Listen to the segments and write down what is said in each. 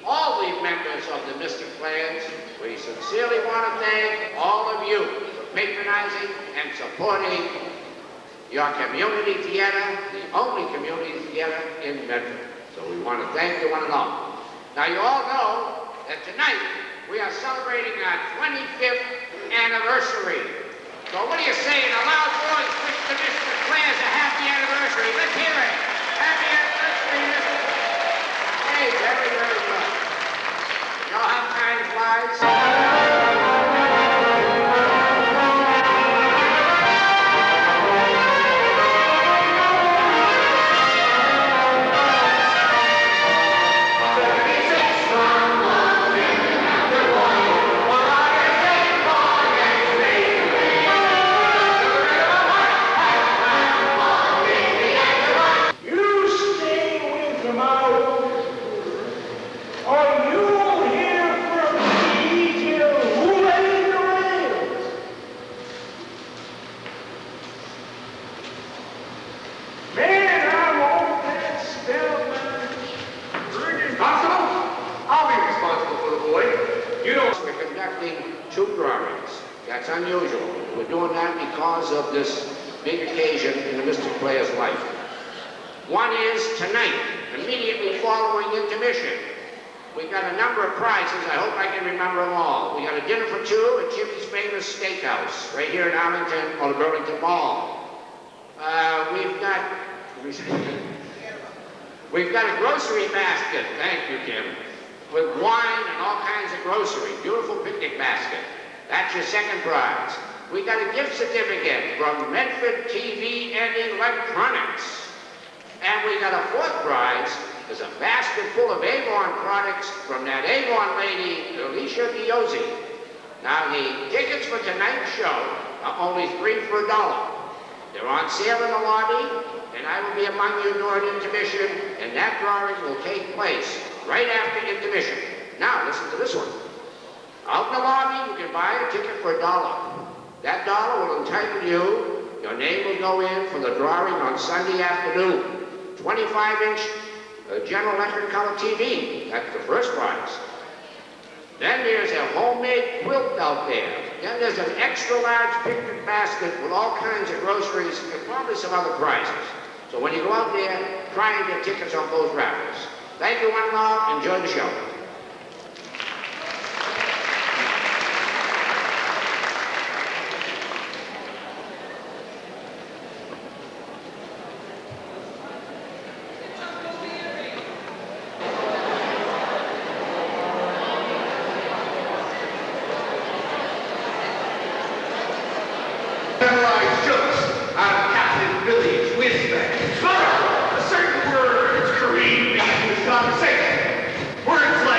all the members of the Mystic Clans, we sincerely want to thank all of you for patronizing and supporting your community theater, the only community theater in Medford. So we want to thank you one and all. Now you all know that tonight we are celebrating our 25th anniversary. So what do you say in a loud voice, wish the Mystic Clans a happy anniversary? Let's hear it. Happy anniversary, Mr. Hey, very, very good. You know how time flies? Two drawings. That's unusual. We're doing that because of this big occasion in the Mystic Player's life. One is tonight, immediately following intermission. We got a number of prizes. I hope I can remember them all. We got a dinner for two at Jimmy's Famous Steakhouse, right here in Arlington or the Burlington Mall. We've got a grocery basket. Thank you, Kim. With wine and all kinds of grocery. Beautiful picnic basket. That's your second prize. We got a gift certificate from Medford TV and Electronics. And we got a fourth prize. There's a basket full of Avon products from that Avon lady, Alicia Diozzi. Now, the tickets for tonight's show are only $3 for $1. They're on sale in the lobby, and I will be among you during intermission, and that drawing will take place right after intermission. Now, listen to this one. Out in the lobby, you can buy a ticket for $1. That $1 will entitle you. Your name will go in for the drawing on Sunday afternoon. 25-inch General Electric color TV. That's the first prize. Then there's a homemade quilt out there. Then there's an extra large picnic basket with all kinds of groceries and probably some other prizes. So when you go out there, try and get tickets on both raffles. Thank you, one and all. Enjoy the show. Memorize jokes out of Captain Billy's Whizbang. A certain word is careening into his conversation. Words like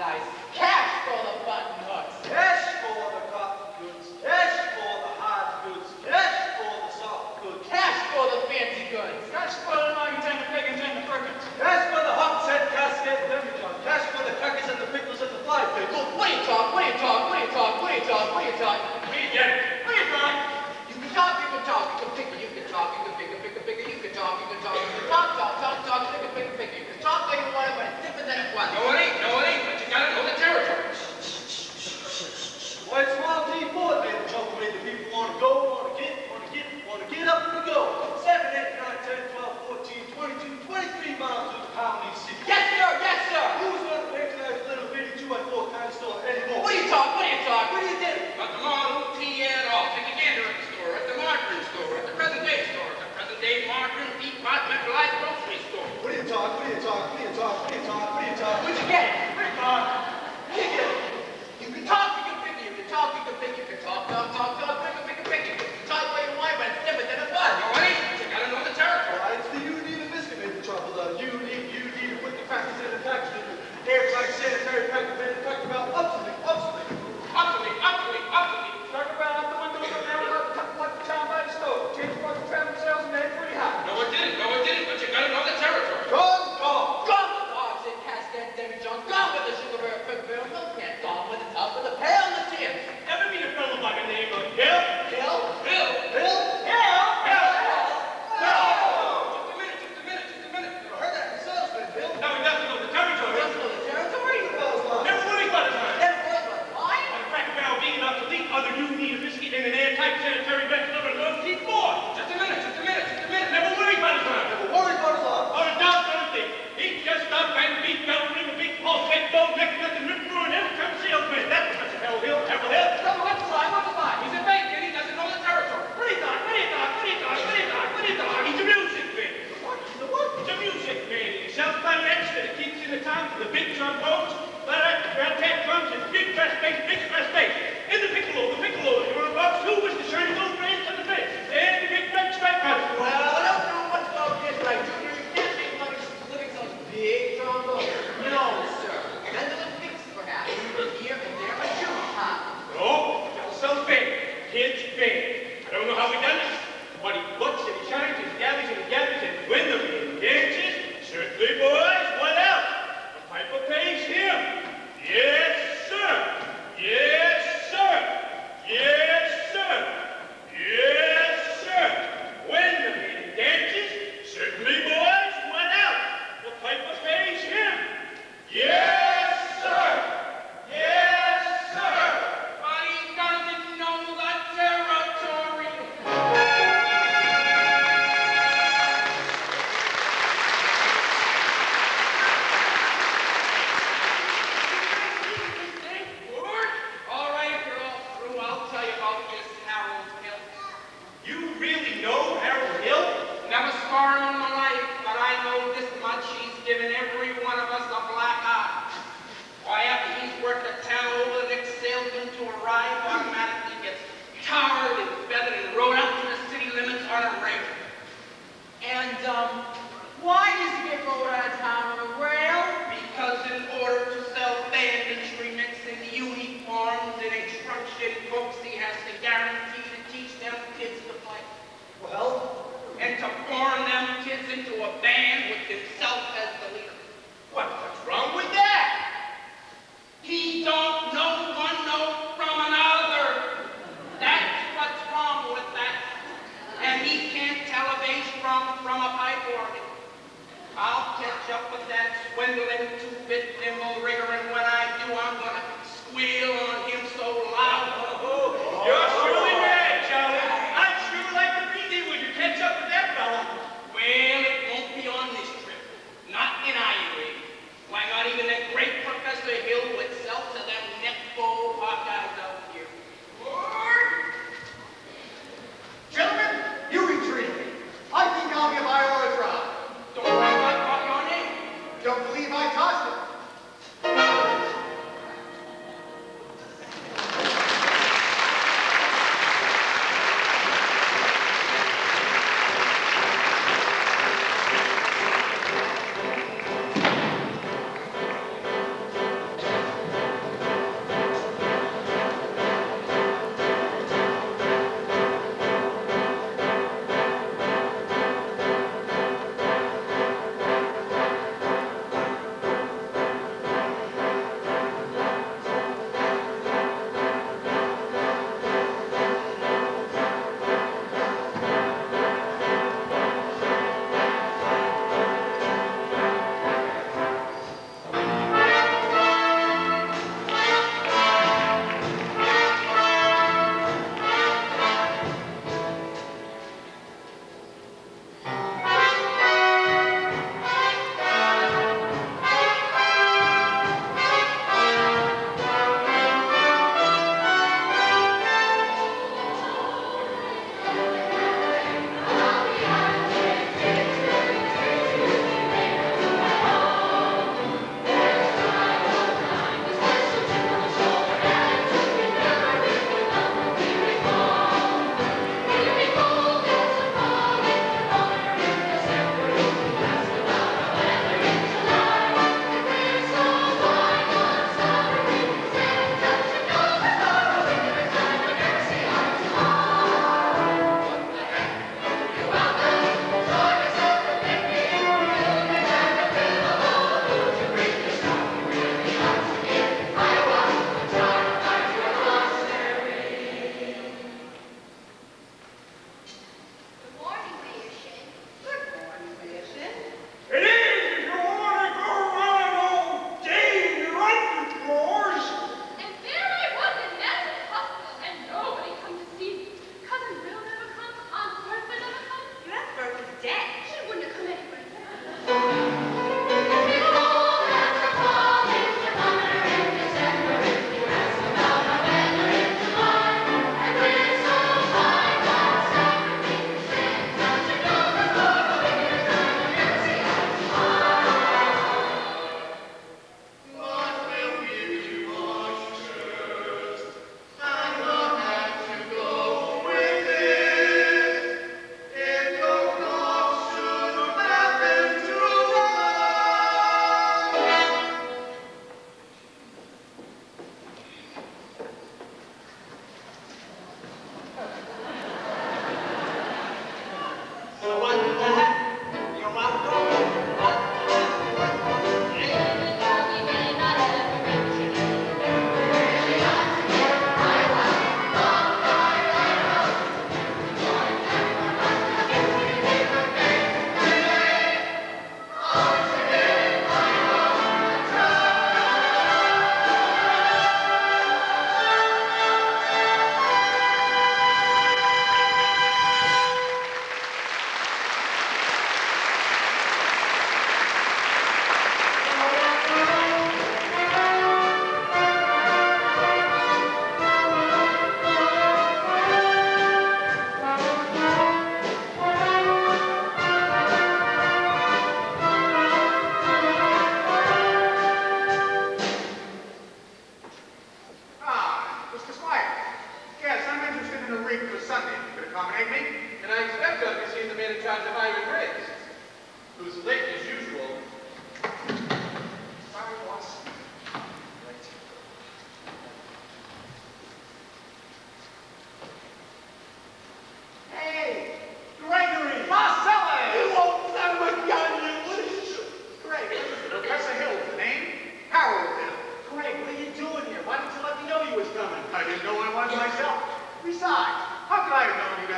dice. Cash for the button hooks. Cash for the cotton goods, cash for the hard goods, cash for the soft goods, Cash for the fancy goods. Cash for the nuggets and the pickings and the perkins. cash for the humps and casket demijohn, cash for the crackers and the pickles and the fly fish. Look, what do you talk? What do you talk? What do you talk? What do you talk? What do you talk? We get it. What do you talk? You can talk, you can talk, you can pick it, you can talk, you can pick it, pick it, pick it, you can talk, you can talk, you can talk, talk, talk, talk, pick it, pick it, pick it. You can talk like you want it, but it's different than it was. No, it ain't, but you gotta know the territory. Why, it's Wild D. Ford made the trouble made the people want to go, want to get up and go. 7, 8, 9, 10, 12, 14, 22, 23 miles to the Colony City. Yes, sir, yes, sir. Who's going to patronize little bitty 2x4 kind of store anymore? What do you talk? What do you talk? What do you do? But the Model T at all. Take a gander at the store, at the margarine store, at the present day store, at the present day margarine departmentalized grocery store. What do you talk? What do you talk? What do you talk? What do you talk? What do you talk? Where'd you get it? We talk. Where'd you get it? You can talk, you can pick it, you can talk, you can pick it, you can talk, talk, talk, talk, pick it, pick it, pick it. You can talk what you want, but it's different than it was. No, it ain't, but you gotta know the territory. It's the UD and Mister made the trouble. UD to put the crackers in the package. Airtight sanitary package made it talk about obsolete. Talk about out the window of the railroad, tuck like the town by the stove. Change for the travel sales and they're pretty high. No, it didn't, but you gotta know the territory. Gone. Gone with the hogs and casket, demijohn. Gone with the sugar bear, pick bear, milk can. Gone with the tub, with the pail and the tin. Ever meet a fellow by the name of Bill? Bill? Bill! Bill. Just a minute. Never heard that from salesman, Bill. Now he doesn't know the territory. Doesn't know the territory? Never worries about his mind. Never was but why? On a cracker barrel being obsolete, other you need a biscuit in an airtight sanitary bag of an keep more. Just a minute. Never worries about his mind. Never worried about his life. On a doggone thing. He just up and beat bell ring a big pulse, head bone, neck, nothing, rip through, and every kind of salesman. That's Professor Hellhill, Everhill. Tell me what's the lie, what's the lie? He's a bank and he doesn't know the territory. What do you talk? He's a music man. What? He's a what? He's a music man. He sells clarinets that he keeps in the town for the big trombones, rat-tat drums, and big brass bass. In the piccolo, you want a box? Who was the shiny gold branch on the bed? And the big red stripe house. Well, I don't know what's going on right, Junior. You can't make money living those big trombones. No, sir. Mandolin picks, perhaps. Here and there, a junior hop. No, that's some band. Kids band. I don't know how he does it, but he looks and he shines and he gathers and when the man dances, certainly, boys, what else? The piper pays him. Yes, sir.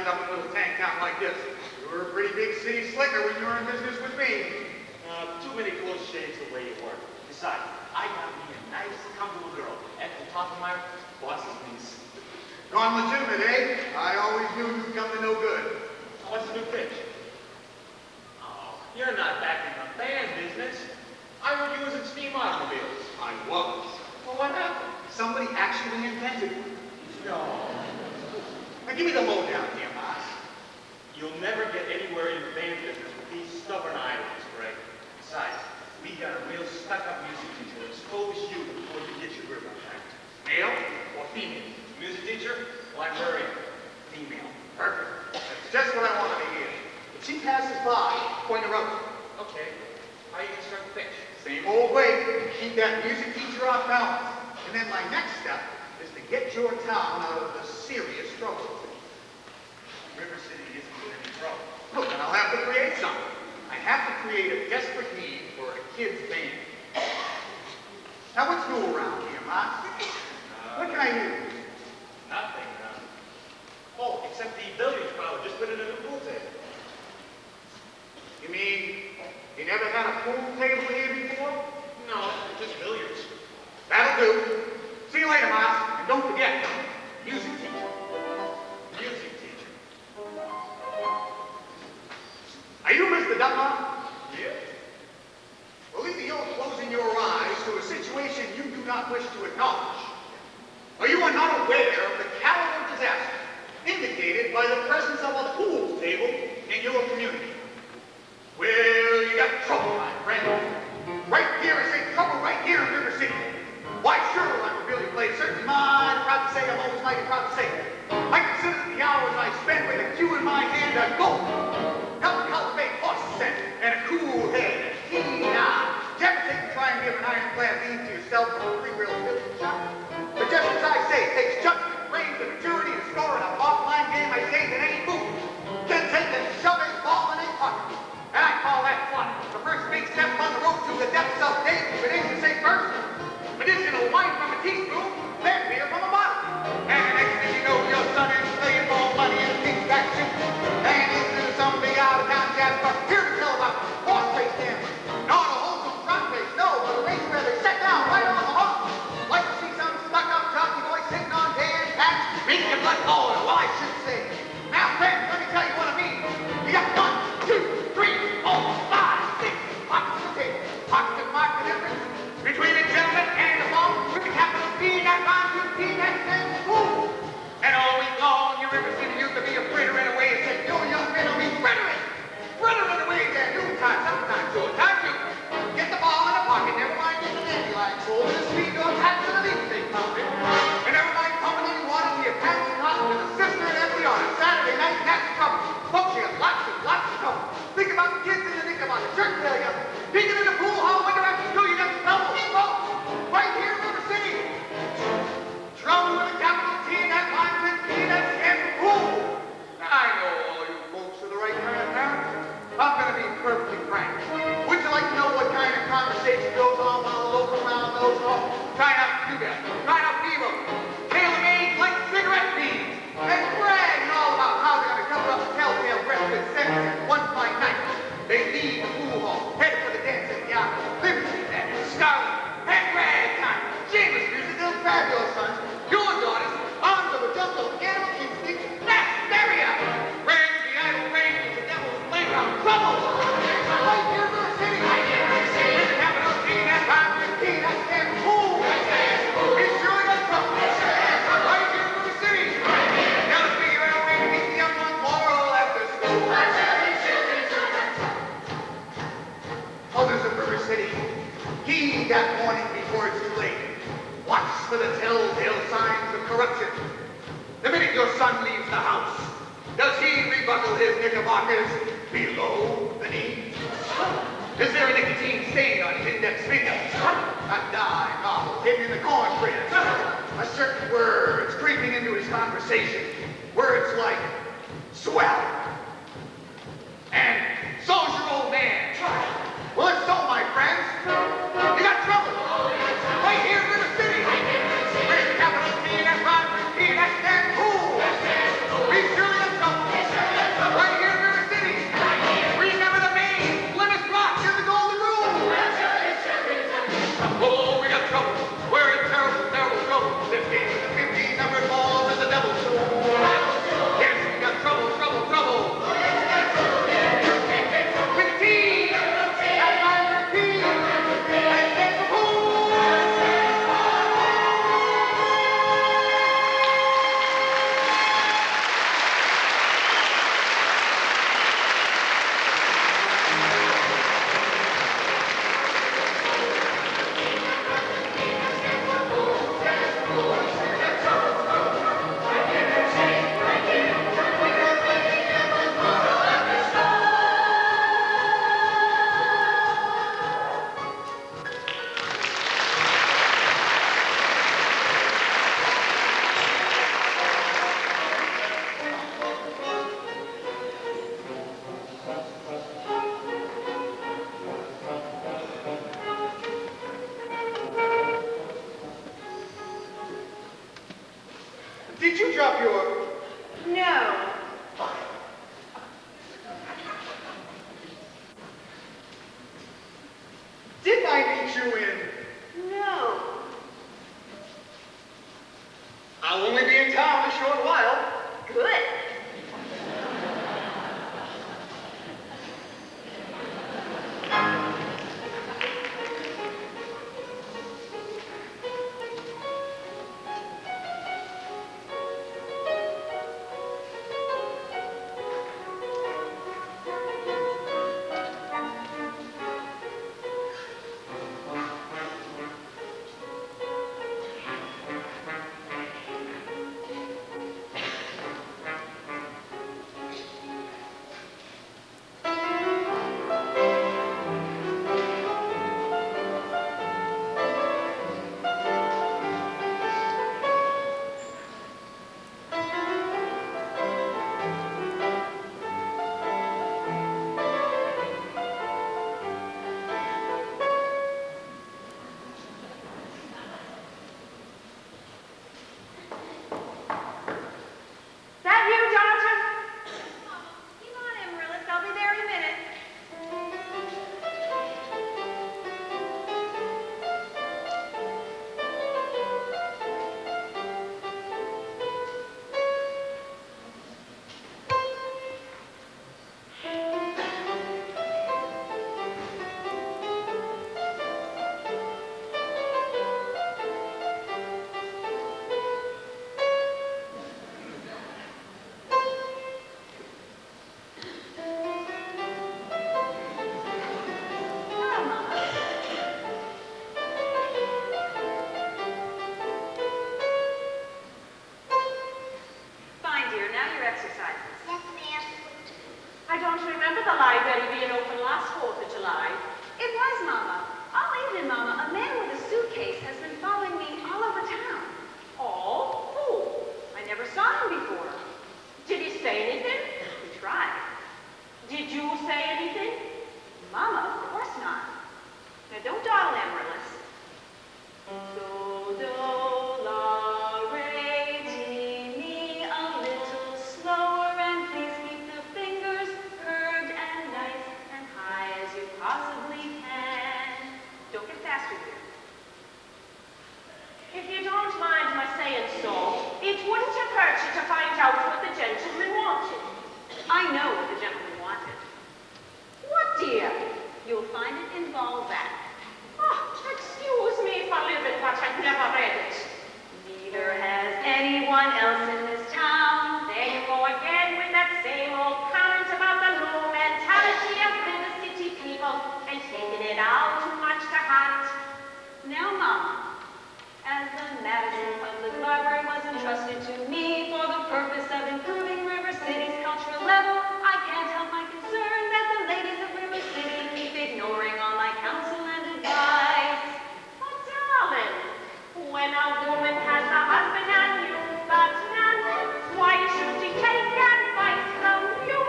end up in a little tank town like this. You were a pretty big city slicker when you were in business with me. Too many close shaves the way you work. Besides, I got me a nice, comfortable girl at the top of my boss's lease. Gone legitimate, eh? I always knew you'd come to no good. What's the new pitch? Oh, you're not back in the fan business. I heard you was in steam automobiles. I was. Well, what happened? Somebody actually invented it. No. Now give me the lowdown here, Moss. You'll never get anywhere in the fan business with these stubborn idlers, Greg. Besides, we got a real stuck-up music teacher to expose you before you get your grip on that. Male or female? Music teacher? Librarian? Female. Perfect. That's just what I wanted to hear. If she passes by, point her out. Okay. How you gonna start the pitch? Same old way. Keep that music teacher off balance. And then my next step is to get your town out of the serious trouble. River City isn't in any trouble. Look, and I'll have to create something. I have to create a desperate need for a kid's band. Now, what's new around here, Moss? What can I do? Nothing. Oh, except the billiards crowd just put in a new pool table. You mean you never had a pool table here before? No, just billiards. That'll do. See you later, Moss. And don't forget, music teacher. Music teacher. Are you Mr. Dunlop? Yeah. Well, either you're closing your eyes to a situation you do not wish to acknowledge, or you are not aware of the caliber of disaster indicated by the presence of a pool table in your community. Well, you got trouble, my friend. Right here, I say trouble right here in River City. Why, sure, I'm a Billy Blade, certainly mighty proud to say, I'm always mighty proud to say. I consider the hours I spend with a cue in my hand a gold. Help cultivate horse scent and a cool head. Keen eye. Did you ever take the try and give an ironclad lead to yourself from a three-wheel pistol shot? But just as I say, it takes judgment, brains, and maturity to score in a offline game. I say that any fool can take and shove a ball in a pocket. And I call that fun. The first big step on the road to the depths of danger. But ain't to say first, medicinal wine from a teaspoon, then beer from a bottle. And the next thing you know, your son is playing more money in a kickback suit. And listening to some big out-of-town jazz bar here to tell about horse race gambling. Not a wholesome trot race, no, but a race where they sit down right on the horse. Like to see some stuck-up jockey boy sitting on Dan Patch, making your blood boil. Well, I should say. Now, friends, let me tell you what I mean. You got 1, 2, 3, 4, 5, 6 pockets of table. Pockets that mark the difference between a gentleman and a bum with a capital P that rhymes with P that stands fool. And all week long, your River City used to be a frittering away and said, "You're young men will be frittering. Frittering away there, noontime, sometime, sure, time to get the ball in the pocket, never mind getting the dandelion full, and the speed goes half to the leaf they found it. And never mind pumping any water to your pants and hot with a cistern empty on a Saturday night, and that's trouble. Folks, you got lots of trouble. Think about the kids in the nick about the church failure. Digging in the pool hall winter after school, you got trouble. Folks, right here in River City. Trouble with a capital T and that line with P and that stands for pool. I know all you folks are the right kind of parents. I'm going to be perfectly frank. Would you like to know what kind of conversation goes on while the local round goes off? Try not to do that. Try not to be road. Tailor-made like cigarette beads. And bragging all about how they're going to cover up the telltale breathless seconds in one fine night. They leave the pool hall, headed for the dance at the opera. Liberty and Scarlet and ragtime. Shameless music, they'll grab your sons, your daughters, arms of a jungle animal instinct. That's hysteria. Ring the idle ring is the devil's playground. Trouble. Right here in the city. With the capital T, that rhymes with T, that stands pool. It's surely got trouble. Right here in the city. Now let's figure out a way to keep the young ones moral after school. Others of River City, heed that warning before it's too late. Watch for the telltale signs of corruption. The minute your son leaves the house, does he rebuckle his knickerbockers below the knee? Is there a nicotine stain on his index finger? A dime novel hidden in the cornbread? A certain words creeping into his conversation? Words like swell and so's your old man. Well, if so, my friends, you got trouble. Right here in River City. Where's the capital T, that rhymes with P, that stands cool. We surely have trouble. Did you drop your... No. Didn't I meet you in... No. I'll only be in town a short while. Good. I don't remember the library being open last 4th of July. It was, Mama. All evening, Mama, a man with a suitcase has been following me all over town. Oh, who? I never saw him before. Did he say anything? He tried. Did you say anything? Mama, of course not. Now, don't dawdle, Amaryllis. Do, do, la, re, ti, mi, a little slower, and please keep the fingers curved and nice and high as you possibly can. Don't get faster here. If you don't mind my saying so, it wouldn't have hurt you to find out what the gentleman wanted. I know what the gentleman wanted. What, dear? You'll find it in Balzac. Oh, excuse me for living, but I've never read it. Neither has anyone else in this town. There you go again with that same old comment about the low mentality of the city people and taking it all too much to heart. Now, Mama, as the Madison Public Library was entrusted to me for the purpose of improving River City's cultural level, I can't help my concern that the ladies of River City keep ignoring all my counsel and advice. But darling, when a woman has a husband and you've got none, why should she take advice from you?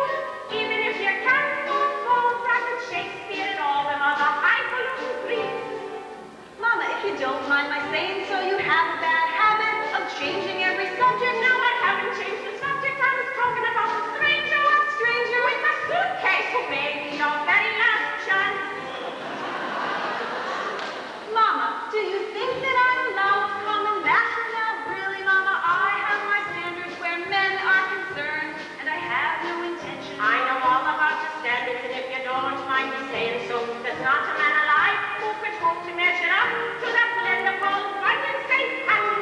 Even if you can't quote Balzac and Shakespeare and all them other highfalutin Greeks. Mama, if you don't mind my saying so, you have a bad habit of changing every subject. No, I haven't changed the subject. I was talking about the stranger with the suitcase who may be your very last chance. Mama, do you think that I'm allowed common laughter now? Really, Mama, I have my standards where men are concerned, and I have no intention. I know all about your standards, and if you don't mind me saying so, there's not a man alive who could hope to measure up to that slender Paul Bunyan safe hand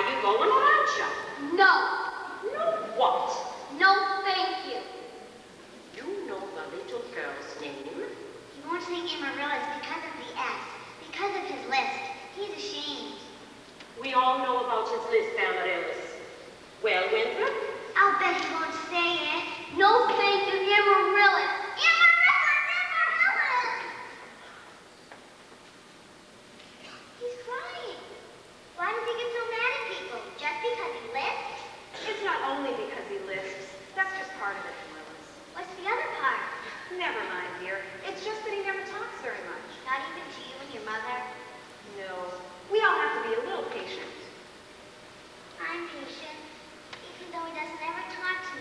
Are you going, aren't you? No. No what? No, thank you. You know the little girl's name? He won't say Amaryllis because of the S, because of his list. He's ashamed. We all know about his list, Amaryllis. Well, Winthrop? I'll bet he won't say it. No, thank you, Amaryllis. Amaryllis, Amaryllis! He's crying. Why does he get so mad at people? Just because he lists? It's not only because he lisps. That's just part of it, Amaryllis. What's the other part? Never mind, dear. It's just that he never talks very much. Not even to you and your mother? No. We all have to be a little patient. I'm patient, even though he doesn't ever talk to me.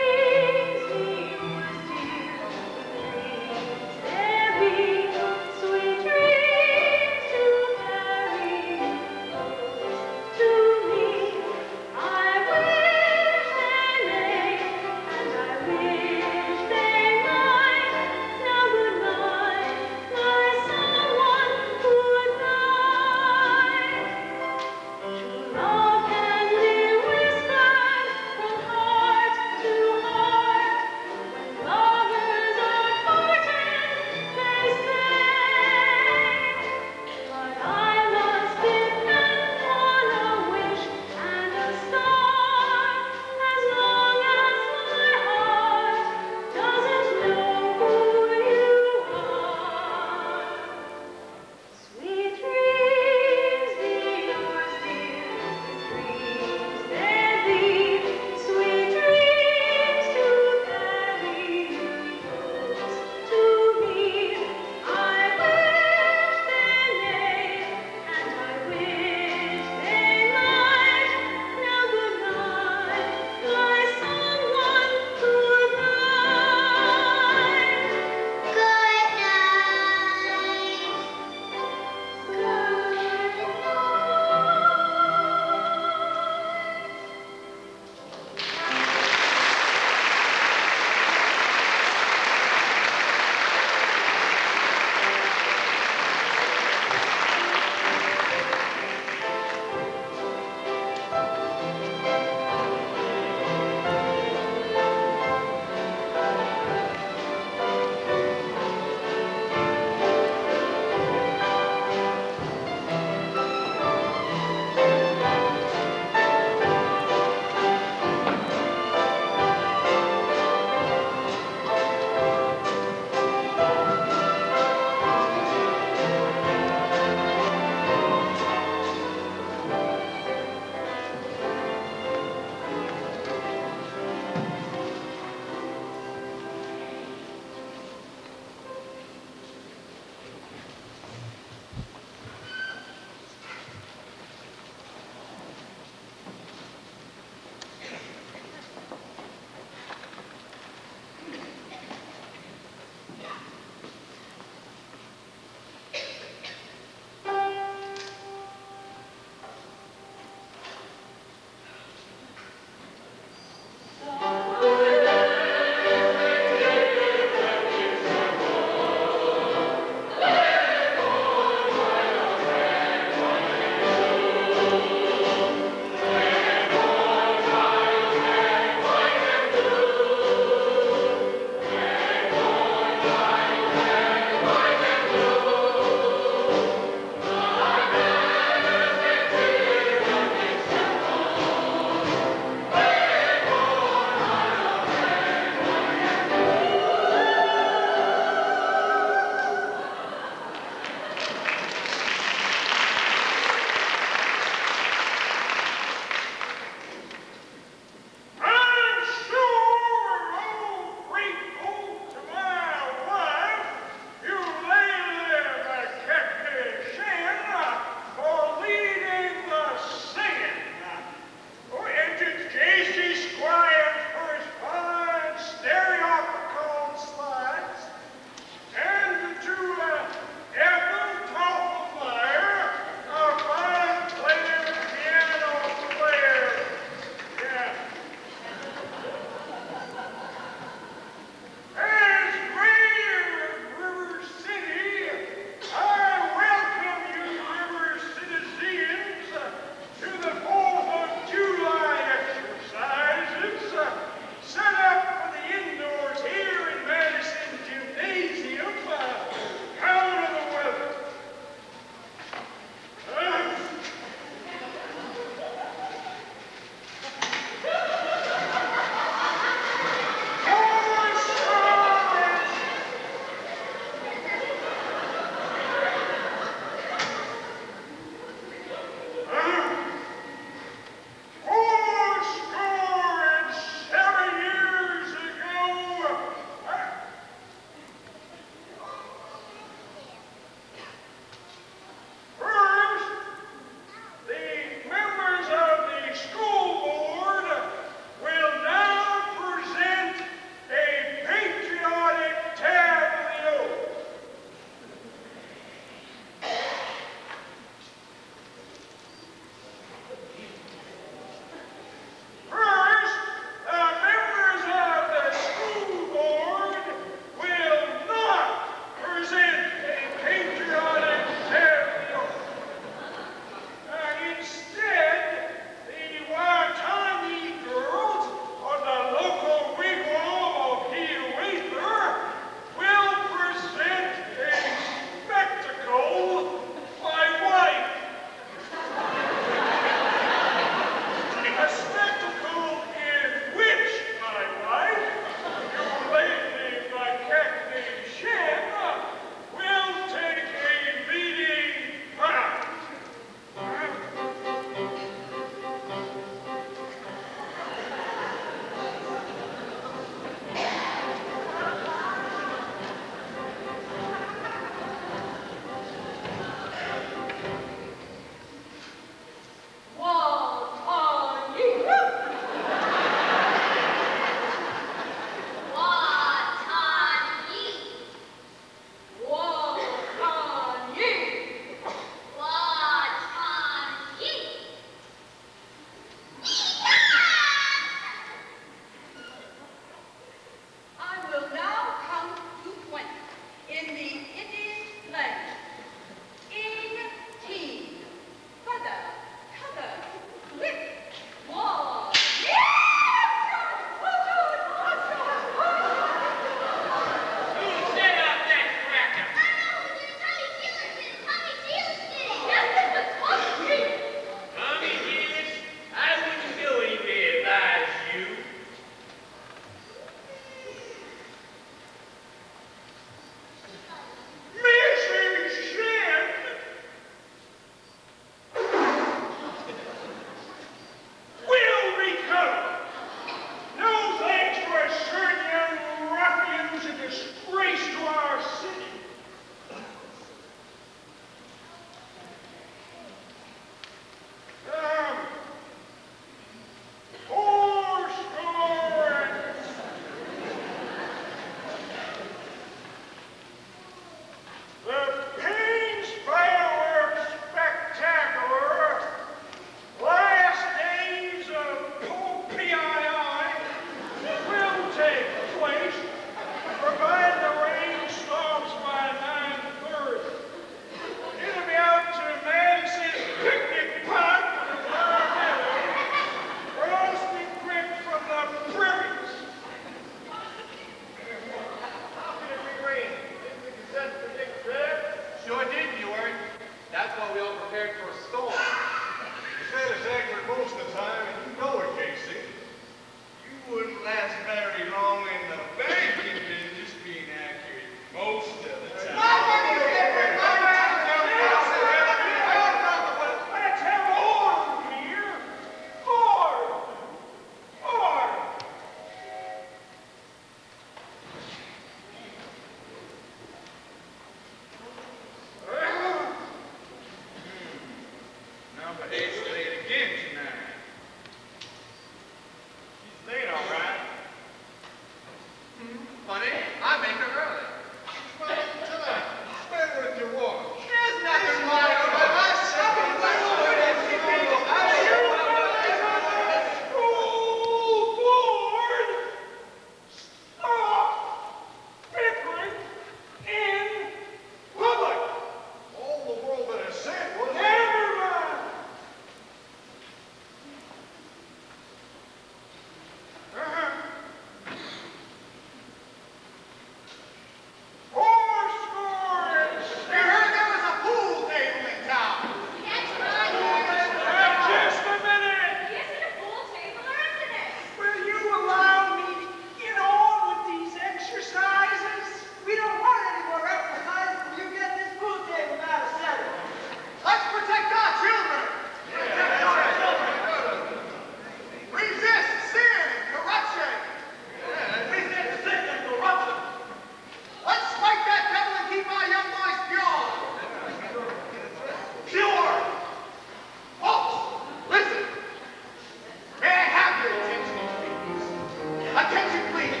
Attention, please.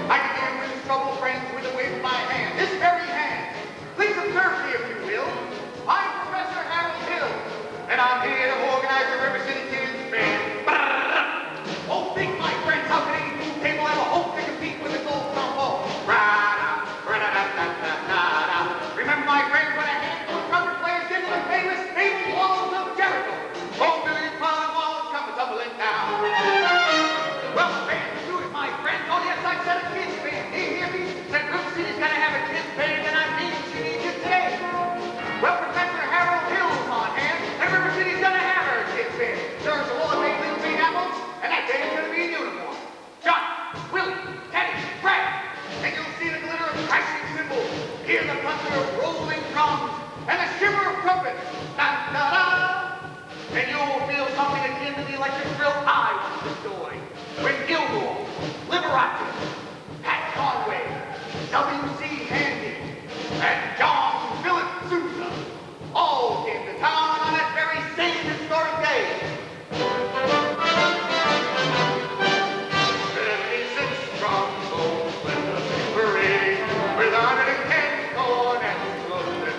I begin with this trouble, friends, with a wave of my hand. This very hand. Please observe me, if you will. I'm Professor Harold Hill, and I'm here to organize the River City Kids Band. Oh, think, my friends, how can any pool table have a hope to compete with the gold trombone? Remember, my friends, when a handful of trumpet players did the famous naval walls of Jericho. 4 million-pound walls come tumbling down. Well, the band's do it, my friends. Oh, yes, I said a kids band. Do you hear me? Said River City's gonna have a kids band, and I mean she needs it today. Well, Professor Harold Hill's on hand, and River City's gonna have her kids band. There's a lot of big little big apples, and that band's gonna be in uniform. John, Willie, Teddy, Fred, and you'll see the glitter of crashing cymbals, hear the thunder of rolling drums, and the shimmer of trumpets. Da-da-da! And you'll feel something akin to the electric thrill I once enjoyed when Gilmore, Liberace, Pat Conway, W.C. Handy, and John Philip Sousa all came to town on that very same historic day. 76 trombones led the big parade with 110 cornets loaded.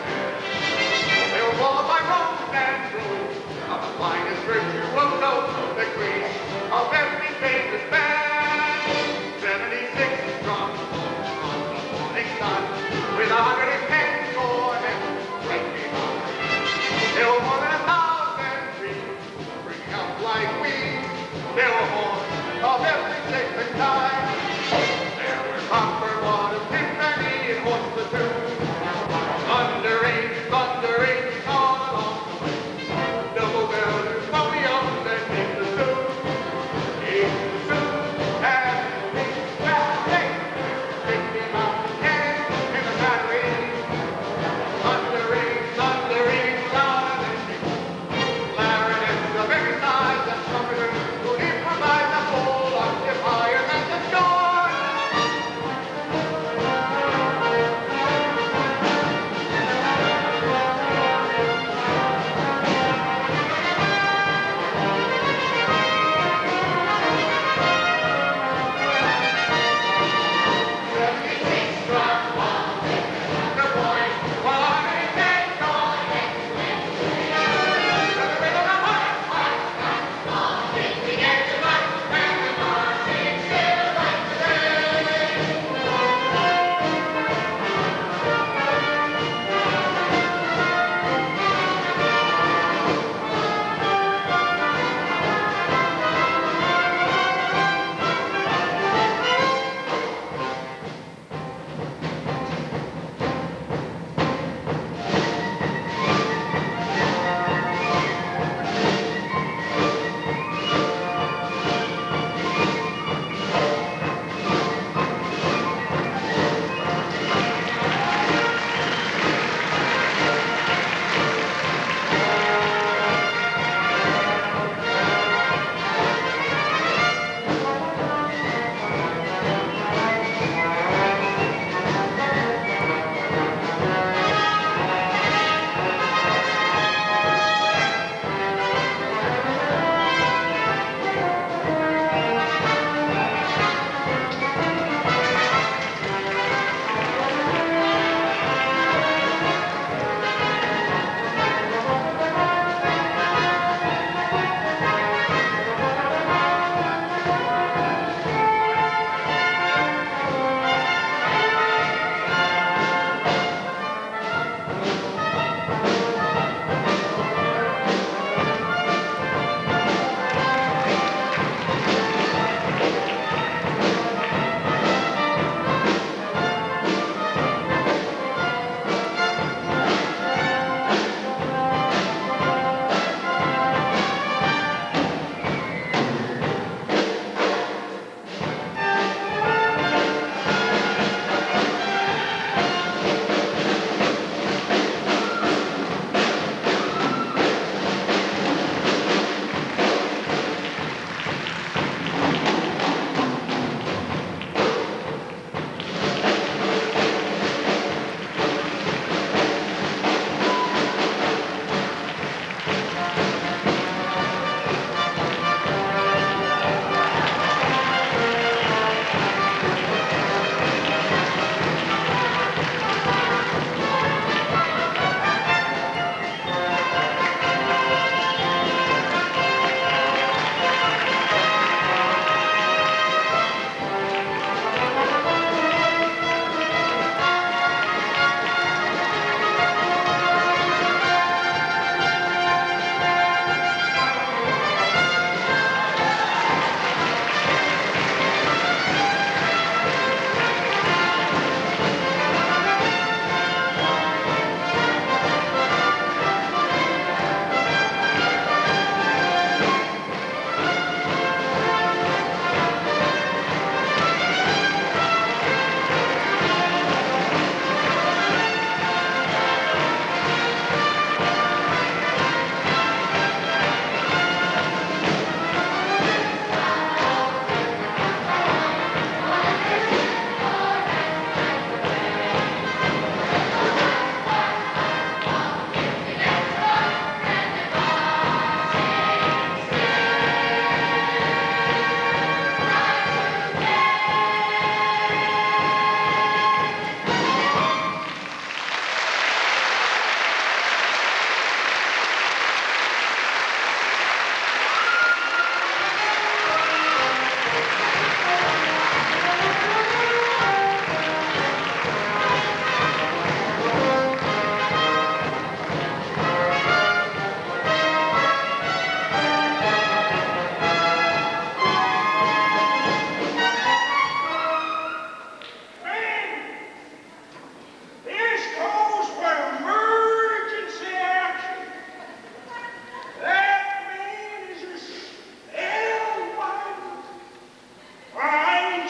They were followed by Rose and Rose, of the finest virtuoso, the queen of every famous band. 76 trombones on the morning sun with 110 cornets right behind. There were more than 1,000 trees bringing up like weeds. There were horns of every shape and kind. There were copper water, timpani, and horse platoons. Thundering all along the way. Double bells and romeos and take the soup. Take the soup and big ballet. 50 mountain cannons in the battery. Thundering louder than before. Clarinets of every size and trumpeters who improvise a full octave higher than the sky.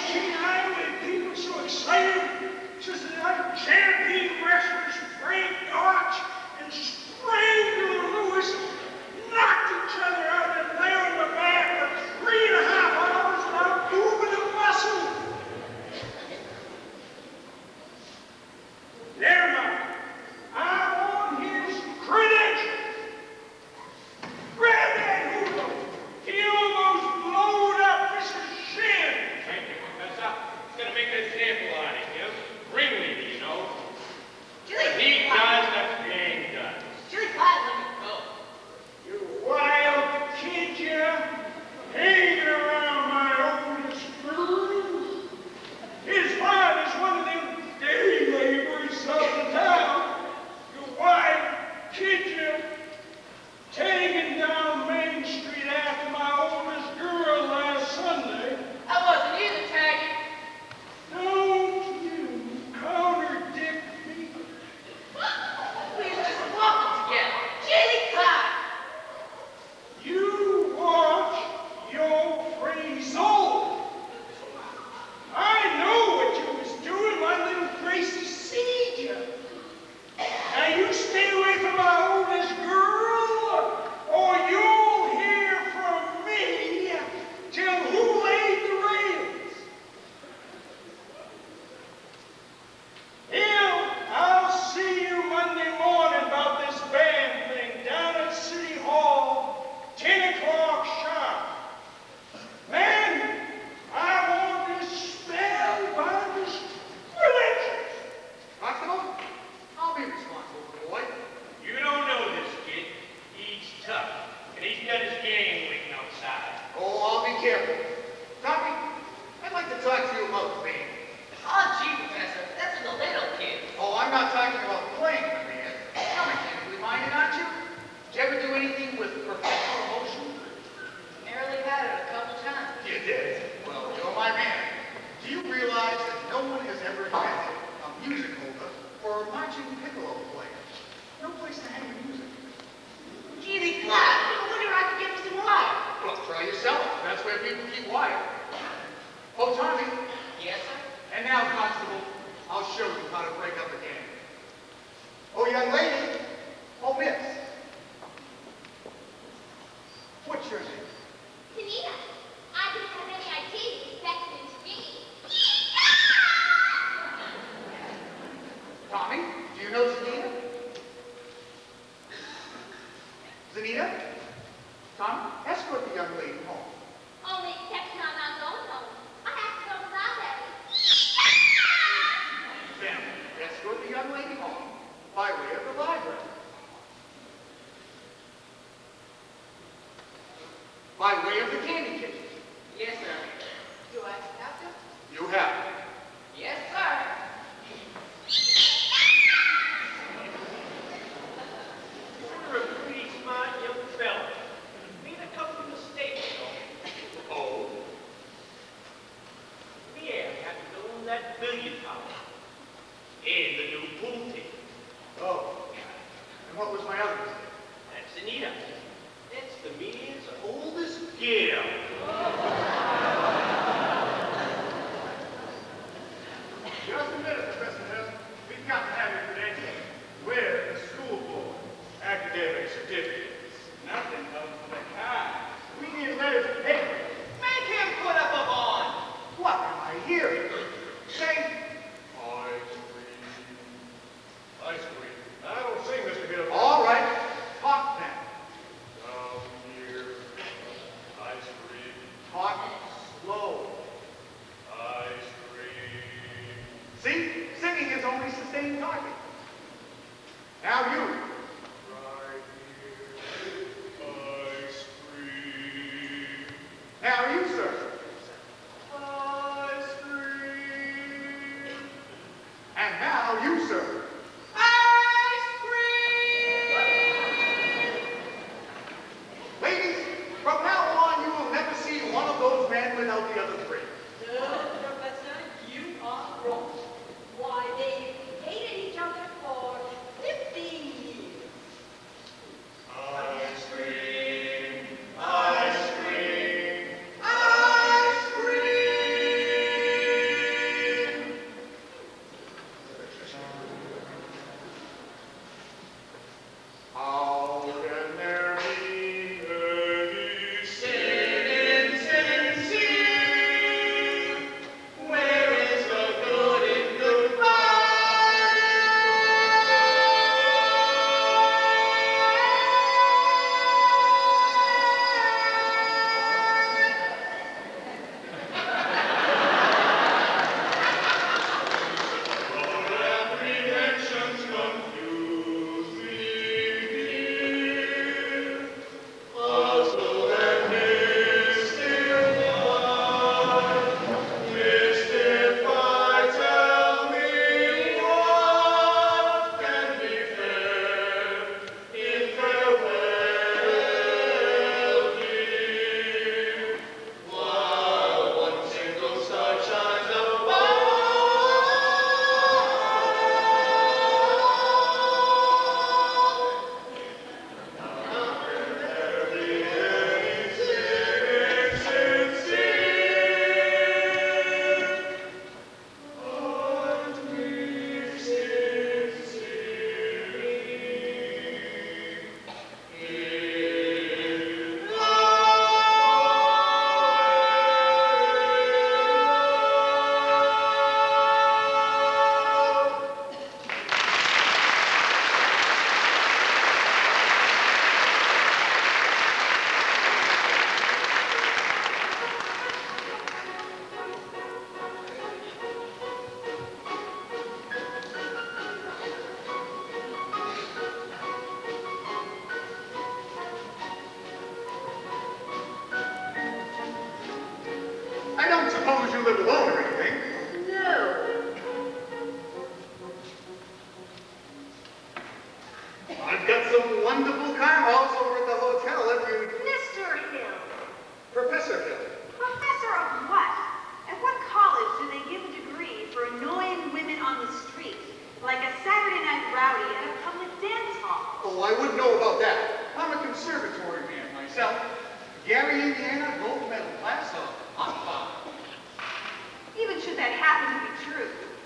seen highway people so excited, just like champion wrestlers Frank Dodge and Strangler Lewis knocked each other out and lay on the back for 3.5 hours without moving a muscle. Never mind. I want his credentials. Grab that hoodlum. He almost blowed up Mr. Shin. Thank you, Professor. He's gonna make an example out of him. Ringleader, you know. But he does the gang does. Chili Clyde, let me go. You wild kid, you. Hanging around my oldest girl. His father's one of them day laborers of the town. You wild kid, you. Taking down Main Street after my oldest girl last Sunday. I wasn't either, Taggy. Don't you contradict me. We were just walking together. Chili Clyde. You watch your free soul. I know what you was doing, my little Gracie Seeger. Now you stay away from my oldest girl, or you'll hear from me till who laid the rails. Hell, I'll see you Monday morning about this band thing down at City Hall, 10 o'clock sharp. Man, I want this spellbinders credentials. Constable, I'll be responsible for the boy. You don't know this kid. He's tough. And he's got his gang waiting outside. Oh, I'll be careful. Tommy, I'd like to talk to you about the band. Oh, gee, Professor, that's for the little kids. Oh, I'm not talking about playing in the band. You're mechanically minded, aren't you? Did you ever do anything with professional emotion? Merely had it a couple times. You did. Well, you're my man. Do you realize that no one has ever invented a music holder for a marching piccolo player? No place to hang your music. Chili Clyde, I wonder if I could get me some wire. Well, try yourself. That's where people keep wire. Oh, Tommy. Yes, sir? And now, Constable, I'll show you how to break up a gang. Oh, young lady. Oh, miss. What's your name? Tanita, I didn't have any idea you expected it to be. Tommy, do you know Zanita? Zanita? Tom, escort the young lady home. Only exception on our own home. I have to go without that. Then, escort the young lady home by way of the library. By way of the candy kitchen. Yes, sir. Do I have to? You have. Yes, sir. You're a pretty smart young fella. Made a couple of mistakes, though. Oh? Pierre had to go on that billiard tower. And the new pool table. Oh. And what was my other mistake? That's Anita. That's the man's oldest girl. Just a minute, Professor Hill. We've got to have your credentials. We're the school board. Academic certificates. Nothing of the kind. We need letters of paper. Make him put up a bond. What am I hearing? Say, ice cream. Ice cream. I don't sing, Mr. Hill. All right. Talk then. Down here. Ice cream. Talk slow. Ice cream. See? Singing is only sustained talking. Now you. Right here. Ice cream. Now you, sir. Ice cream. And now you, sir. Ice cream! Ladies, from now on, you will never see one of those men without the other three. No, Professor, you are wrong. Why, they've hated each other for 15 years.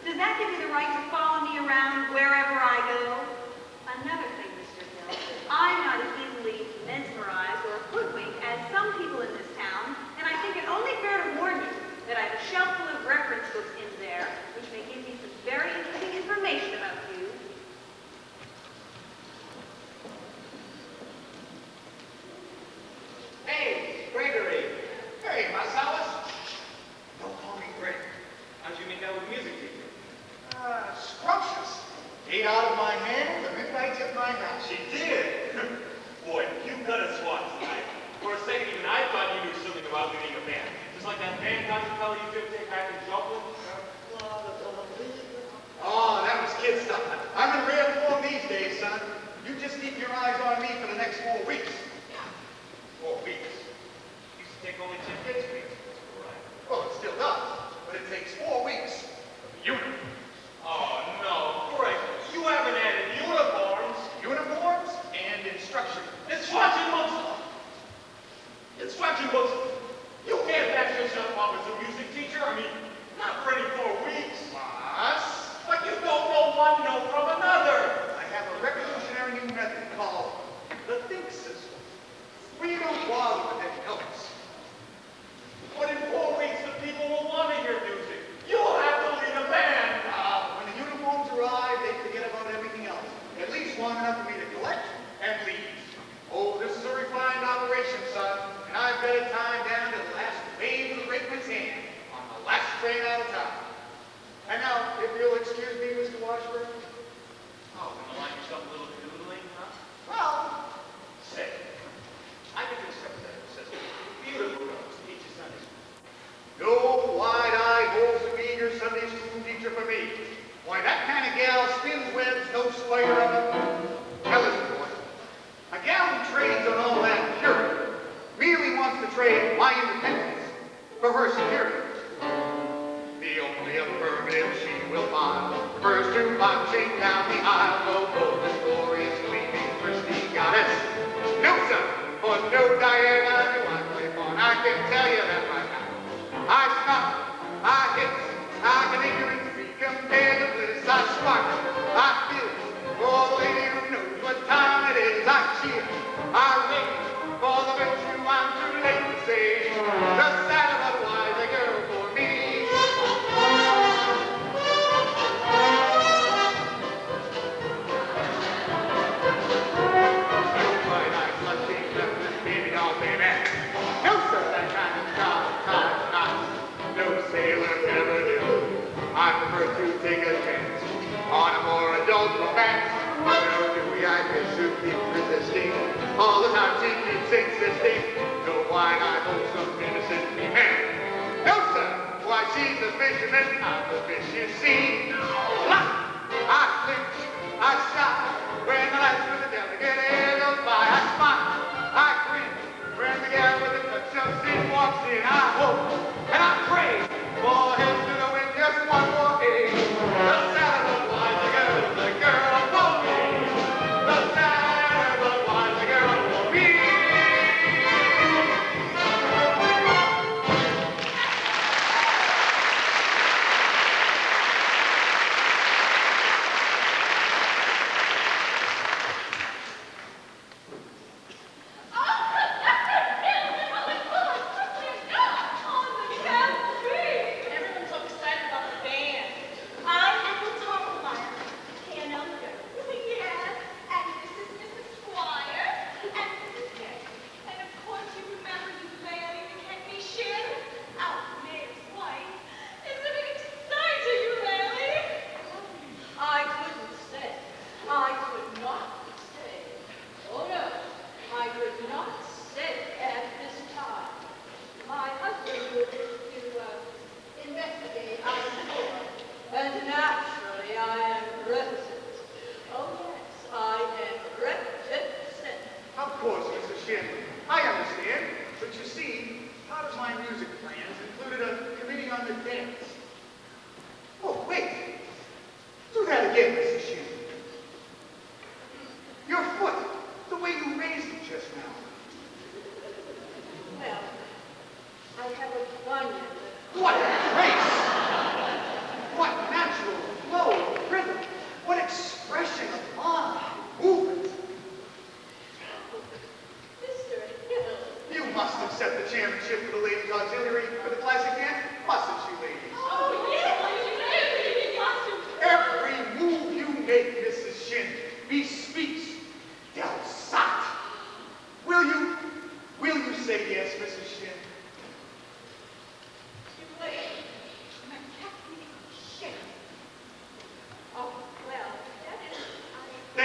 Does that give you the right to follow me around wherever I go? Another thing, Mr. Hill, I'm not as easily mesmerized or hoodwinked as some people in this town, and I think it only fair to warn you that I have a shelf full of reference books in there, which may give me some very interesting information about you. Hey, Gregory. Hey, Marcellus. Don't call me Greg. How'd you make out with music teacher? Scrumptious. Ate out of my hand the minute I tipped my hat. She did. Boy, you cut a swat tonight. For a second, even I thought you knew something about leading a band. Just like that band concert fellow you could take back in Joplin. Oh, that was kid stuff. I'm in rare form these days, son. You just keep your eyes on me for the next 4 weeks. 4 weeks. Used to take only 10 days for you. Well, it still does, but it takes 4 weeks. Uniform. Oh, no, Greg. You haven't added uniforms. Uniforms and instruction. Instruction books. Instruction books. You can't pass yourself off as a music teacher. I mean, not for any 4 weeks. Plus, But you don't know one note from another. I have a revolutionary new method called the think system. We don't bother with any notes. But in 4 weeks, the people will want to hear music. You'll have to lead a band. When the uniforms arrive, they forget about everything else. At least long enough for me to collect and leave. Oh, this is a refined operation, son, and I've got it timed down to the last wave of the brakeman's hand on the last train out of town. And now, if you'll excuse me, Mr. Washburn. Oh, gonna line yourself a little doodling, huh? Well, Say, I can do something that says beautiful notes to teach you Sunday school. no wide-eyed, wholesome, eager Sunday school teacher for me. Why, that kind of gal spins webs, no spider of it. Now listen, boy. A gal who trades on all that purity really wants to trade my independence for her security. The only affirmative she will file. First to marching down the aisle, go golden, glorious, gleaming, thirsty goddess. No, sir, for no Diana do I play for. I can tell you that right now. I stop, I hit, I can ignorance be compared to bliss. I spark, I feel, for the lady who knows what time it is. I cheer, I ring, for the virtue I'm too late to say. The sad but wise a girl for me. No, sir, that kind of job ties knots. No sailor ever do. I prefer to take a chance on a more adult romance. No, Dewey, I miss who keeps resisting. All the time she keeps insisting. No wine, I hope some innocent man. No, sir, why she's a fisherman, I'm the fish you see. I flinch, I shout, when the lights with the delegate air goes by. I smile, I grin, when the gal with the touch of sin walks in. I hope and I pray for him to go in just one more day. The sad but wise girl's the girl for me. The sad but wise girl for me.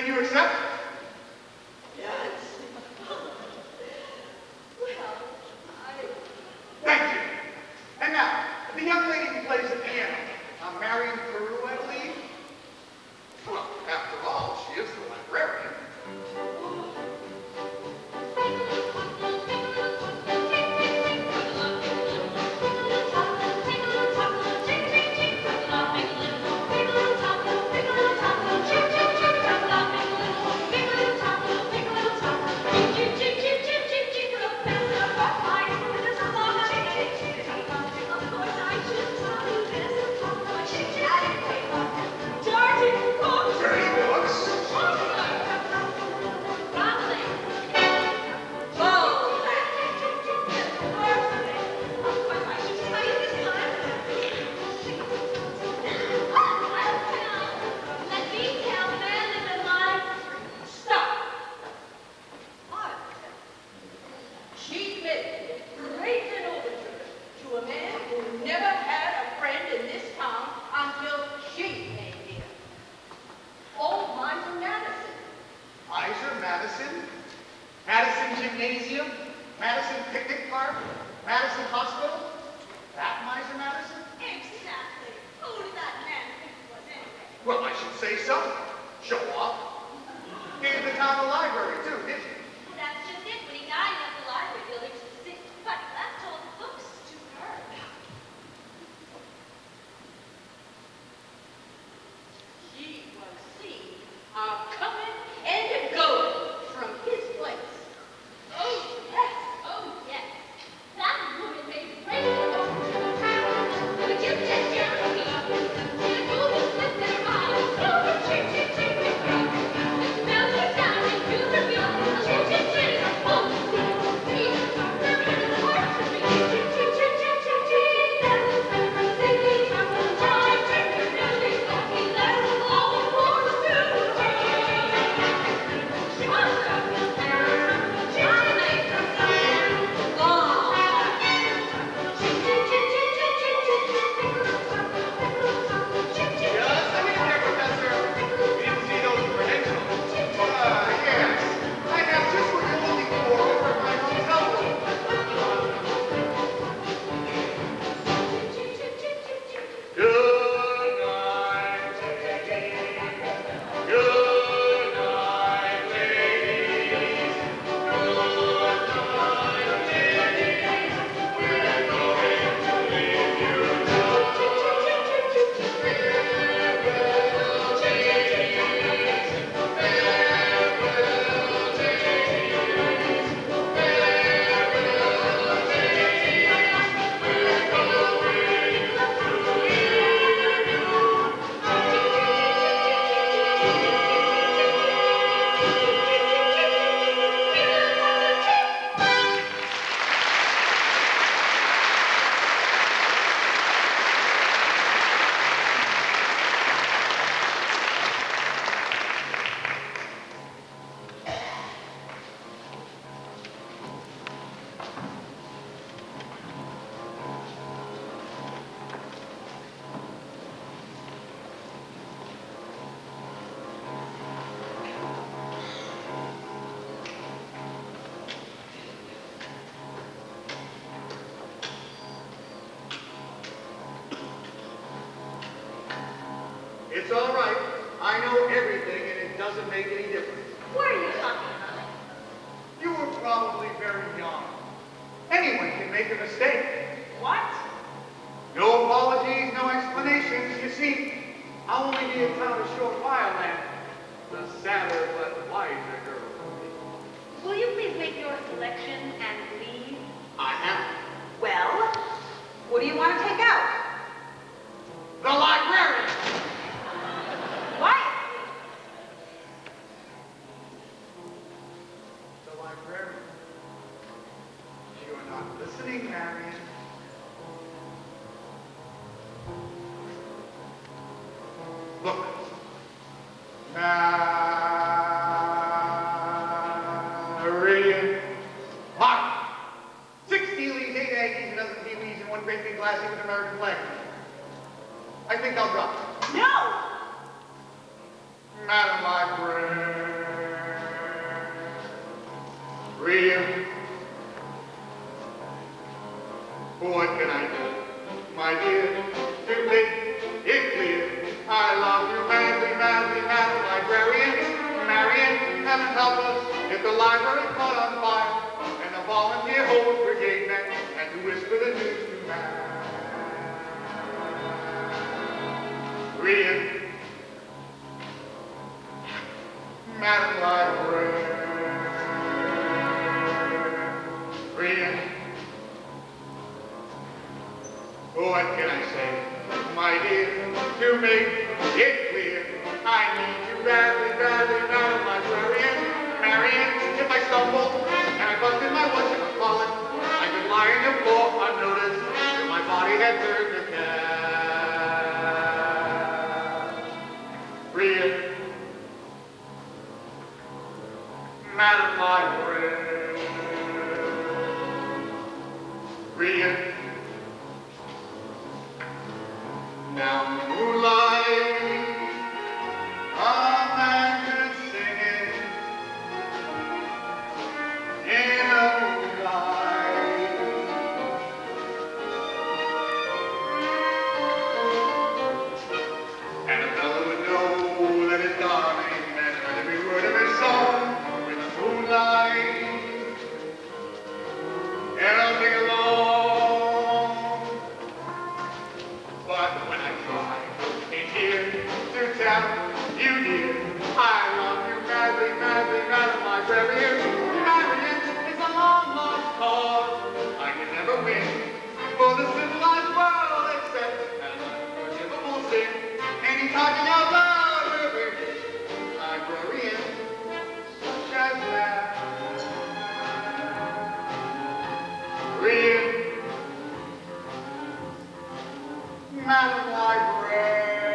Then you accept? Yes. Well, Thank you. And now, the young lady who plays the piano. Marion Carew, I believe? Well, after all, she is the librarian. Dirty books. Let me tell Marilyn and I. Stop! She made great an overture to a man who never had a friend in this town until she came here. Old Miser Madison. Miser Madison, Madison Gymnasium, Madison Picnic Park, Madison Hospital. That Miser Madison? Exactly. Who did that man think it was anyway? Well, I should say so. Show off. Gave the town a library, too, didn't he? Well, that's just it. When he died, he left the library building to the city, but he left all the books to her. She was seen coming and going from his place. Oh, yes. Oh, yes. That woman made great overture. But you just hear me. You always with their eyes. Oh, ching, ching, ching, ching, ching. It smells like down and you reveal a ching, ching, ching. Oh, see, there it is, works for me. Ching, ching, ching, ching, ching, ching. That's the singing from the time. Ching, ching, ching, ching, ching. That's all the words to her. She must have been there. Ching, ching, ching, ching. Oh. Just a minute there, Professor. We didn't see those credentials. Yes. I have just what you're looking for over at my hotel room. Good night, ladies. Good night, ladies. Good night, ladies. We're going to leave you now. Farewell, ladies. Farewell, ladies. Farewell, ladies. We're going to leave you now. It's all right. I know everything, and it doesn't make any difference. What are you talking about? You were probably very young. Anyone can make a mistake. What? No apologies, no explanations. You see, I'll only be in town a short while, and the sadder but wiser girl. Will you please make your selection and leave? I am Well, what do you want to take out? the librarian. What? The librarian. You're not listening, Marion. Look. Marion. Mark. 6 Steelies, 8 Aggies, a dozen Kiwis, and one great big glassy with an American flag. I think I'll drop. No! Madam Librarian. the library caught on fire, and the volunteer Home Brigade men had to whisper the news to Marion. Madam Librarian. What can I say, my dear, to make it clear? I need you badly, badly, Madam Librarian. Marion, if I stumble and I busted my whatchamacallit, I could lie on your floor unnoticed till my body had turned to cash. Madam Librarian. Now moonlight, a man is singing in a moonlight. And a fellow would know that his darling and heard every word of his song with the moonlight. And I'll sing along. But when I try in here to tell you, dear, I love you madly, madly, Madam Librarian. Marion is a long lost cause. I can never win for the civilized world except as an unforgivable sin. Any talking out loud will be librarian such as that. Real Madam Librarian.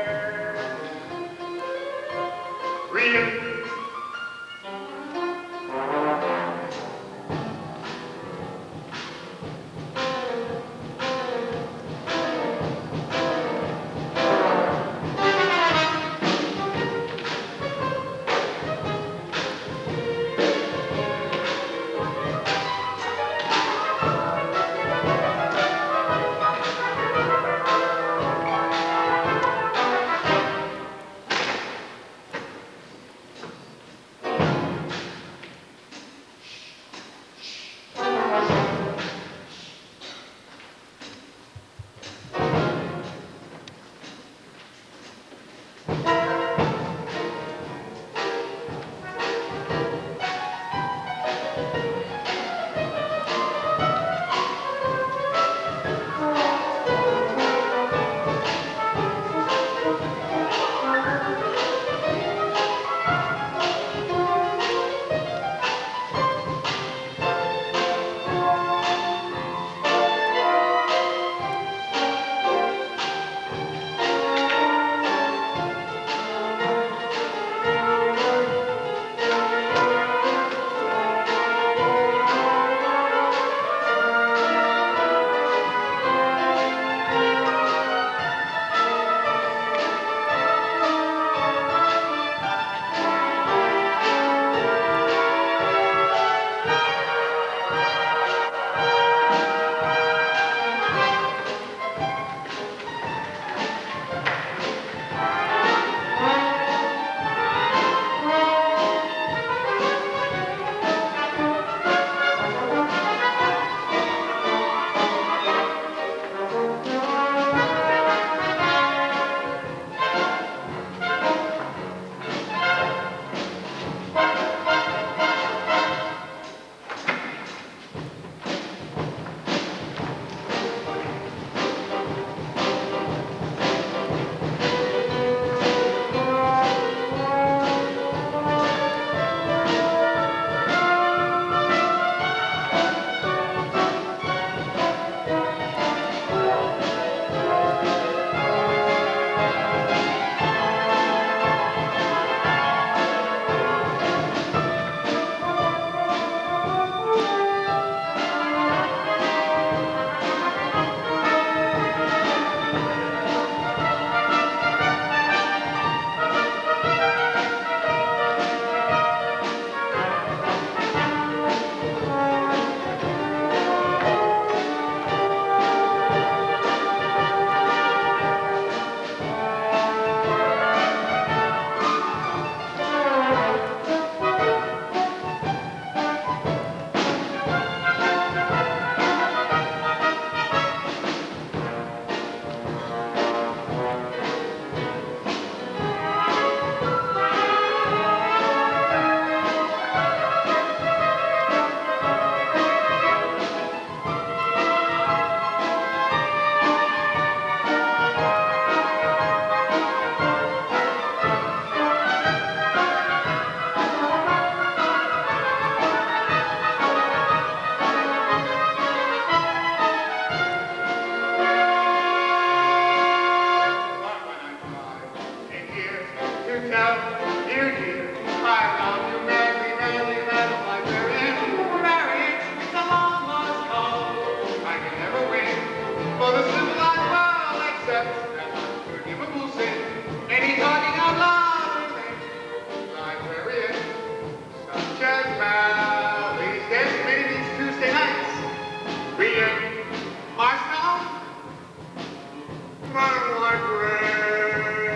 run like rain.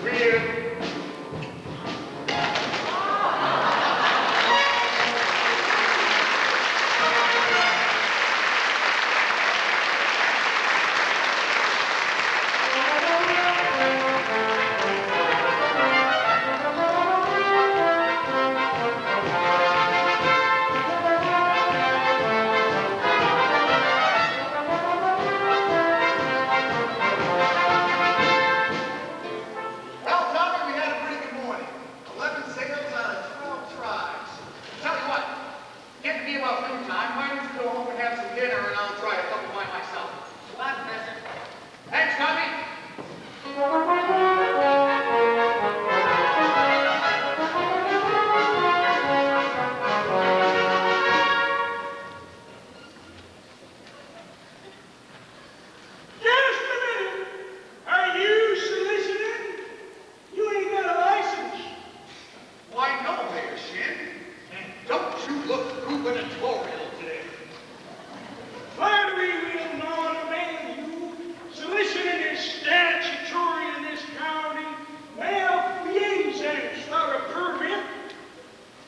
Read it. Well, Tommy, we had a pretty good morning. 11 sailors out of 12 tribes. Tell you what, getting to be about food time. Why don't you go home and have some dinner, and I'll try a couple by myself. What, Professor? Thanks, Tommy. Just a minute. Are you soliciting? You ain't got a license. Why, no, Mayor Shin. And don't you look gubernatorial today. Flattery will not avail you. Soliciting is statutory in this county. Malfeasance not a permit.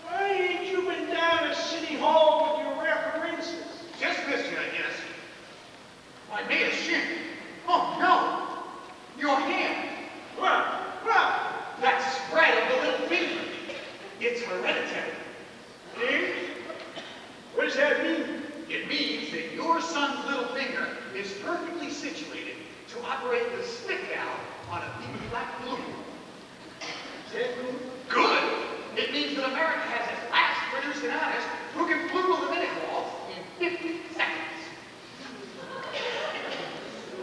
Why ain't you been down to City Hall with your references? Just missed you, I guess. Why, Mayor Shin. Oh, no. Your hand. What? That spread of the little finger. It's hereditary. Eh? What does that mean? It means that your son's little finger is perfectly situated to operate the stick valve on a big black balloon. Is that good? Good. It means that America has its last producing artist who can flugel the minute waltz in 50 seconds.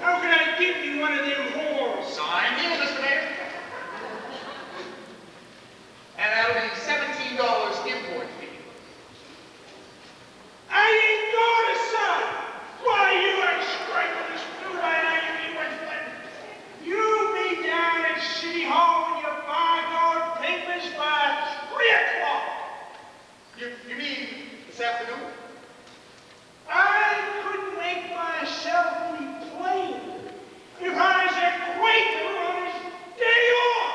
How can I get me one of them whores? Sign me, Mr. Mayor. And that'll be $17 import fee. I ain't gonna sign. Why you are striking this blue line on your Westland? You be down at City Hall with your $5 papers by 3 o'clock. You mean this afternoon? I couldn't make myself any plainer if I was a Quaker on his day off.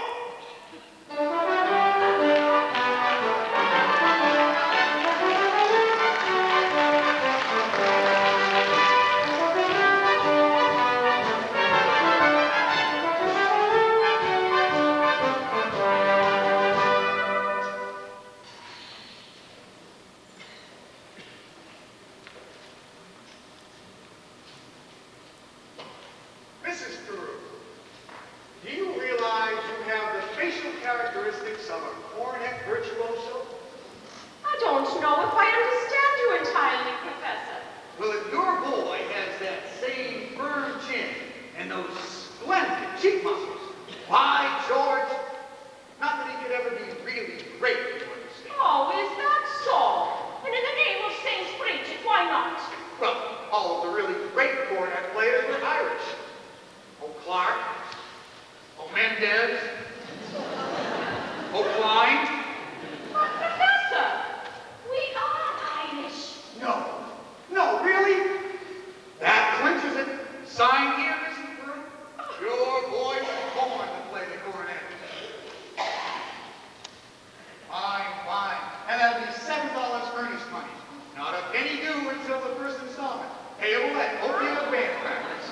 Mrs. Carew, do you realize you have the facial characteristics of a cornet virtuoso? I don't know if I understand you entirely, Professor. Well, if your boy has that same firm chin and those splendid cheek muscles, by George, not that he could ever be really great, you understand. Oh, is that so? And in the name of St. Bridget, why not? Well, all of the really great cornet players were Irish. O'Clark, O'Mendez, O'Kline. But, Professor, we are Irish. No, really? That clinches it. Sign here, Mrs. Carew. Your boy was born to play the cornet. Fine. And that'll be $7 earnest money. Not a penny due until the first installment. Payable at Opium Band Practice.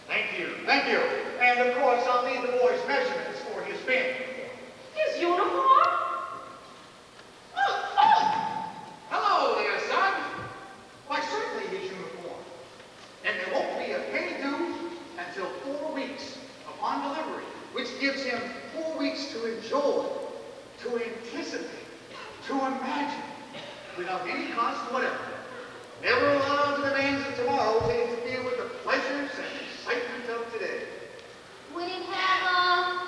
Thank you. And of course, I'll need the boy's measurements for his band. His uniform? Hello there, son. Why, certainly his uniform. And there won't be a penny due until 4 weeks upon delivery, which gives him 4 weeks to enjoy, to anticipate, to imagine, without any cost whatever. Never allow the demands of tomorrow to interfere with the pleasures and excitement of today. Would it have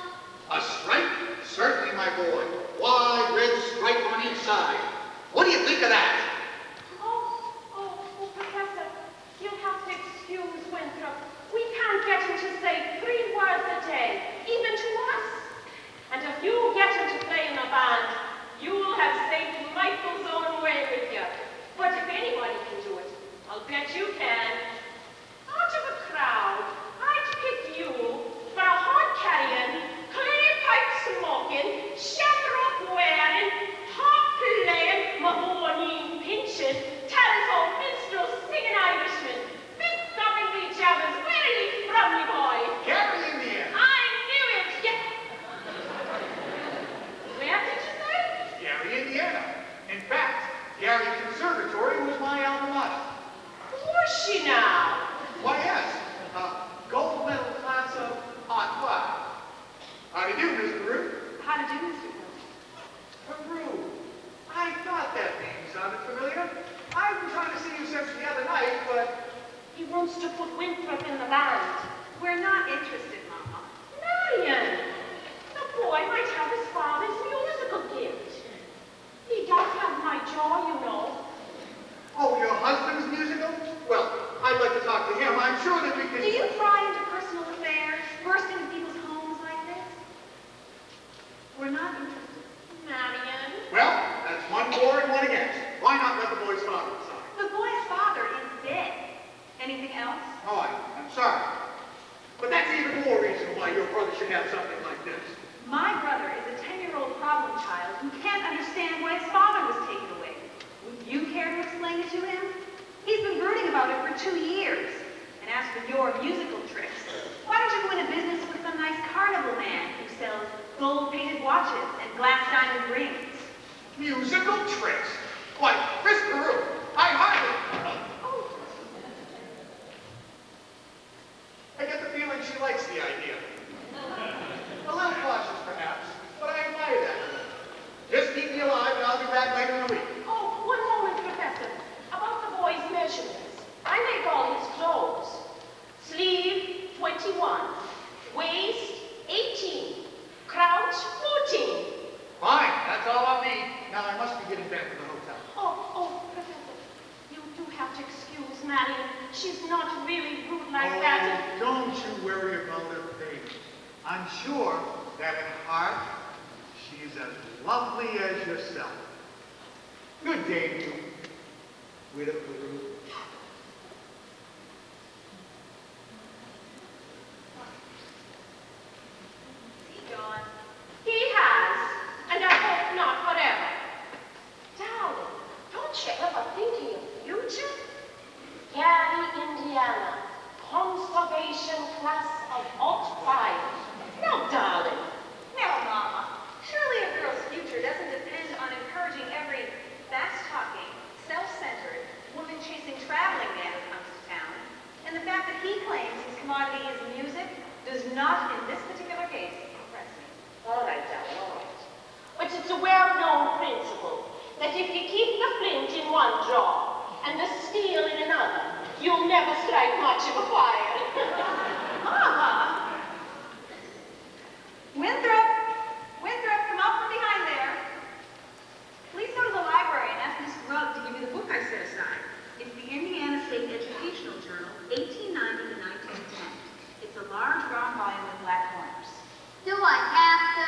A stripe? Certainly, my boy. Wide red stripe on each side. What do you think of that? Oh, Professor, you'll have to excuse Winthrop. We can't get him to say 3 words a day, even to us. And if you get him to play in a band, you'll have St. Michael's own way with you. But if anybody can do it, fine. I'm sorry. But that's even more reason why your brother should have something like this. My brother is a 10-year-old problem child who can't understand why his father was taken away. Would you care to explain it to him? He's been brooding about it for 2 years. And as for your musical tricks, why don't you go into business with some nice carnival man who sells gold-painted watches and glass diamond rings? Musical tricks? Why, Miss Peru, I hardly... I get the feeling she likes the idea. A little cautious, perhaps, but I admire that. Just keep me alive and I'll be back later in the week. Oh, one moment, Professor. About the boy's measurements. I make all his clothes. Sleeve, 21. Waist, 18. Crouch, 14. Fine, that's all I'll need. Now I must be getting back to the hotel. Oh, Professor, you do have to excuse Madeline. She's not really rude like Oh, that. don't you worry about her, baby. I'm sure that at heart, she's as lovely as yourself. Good day to you, Widow Peru. He gone. He has, and I hope not forever. Darling, don't you ever think of your future? Gary, Indiana, conservation class of alt 5. No, darling. Now, Mama, surely a girl's future doesn't depend on encouraging every fast-talking, self-centered, woman-chasing traveling man who comes to town. And the fact that he claims his commodity is music does not, in this particular case, impress me. All right, darling, all right. But it's a well-known principle that if you keep the flint in one drawer and the steel in another, you'll never strike much of a fire. Mama! Winthrop, come out from behind there. Please go to the library and ask Miss Grubb to give you the book I set aside. It's the Indiana State Educational Journal, 1890 to 1910. It's a large brown volume with black corners. Do I have to?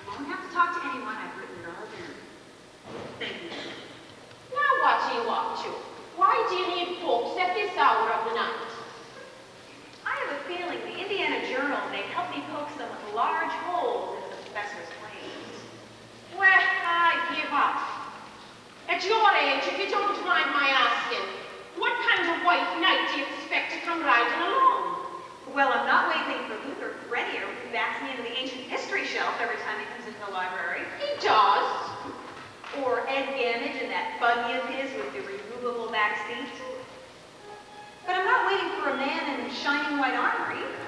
You won't have to talk to anyone. I've written it all down. Thank you. Now what are you up to? Why do you need books at this hour of the night? I have a feeling the Indiana Journal may help me poke some large holes in the professor's claims. Well, I give up. At your age, if you don't mind my asking, what kind of white knight do you expect to come riding along? Well, I'm not waiting for Luther Grenier, who backs me into the ancient history shelf every time he comes into the library. He does. Or Ed Gamage in that buggy of his with the removable back seat. But I'm not waiting for a man in shining white armor either.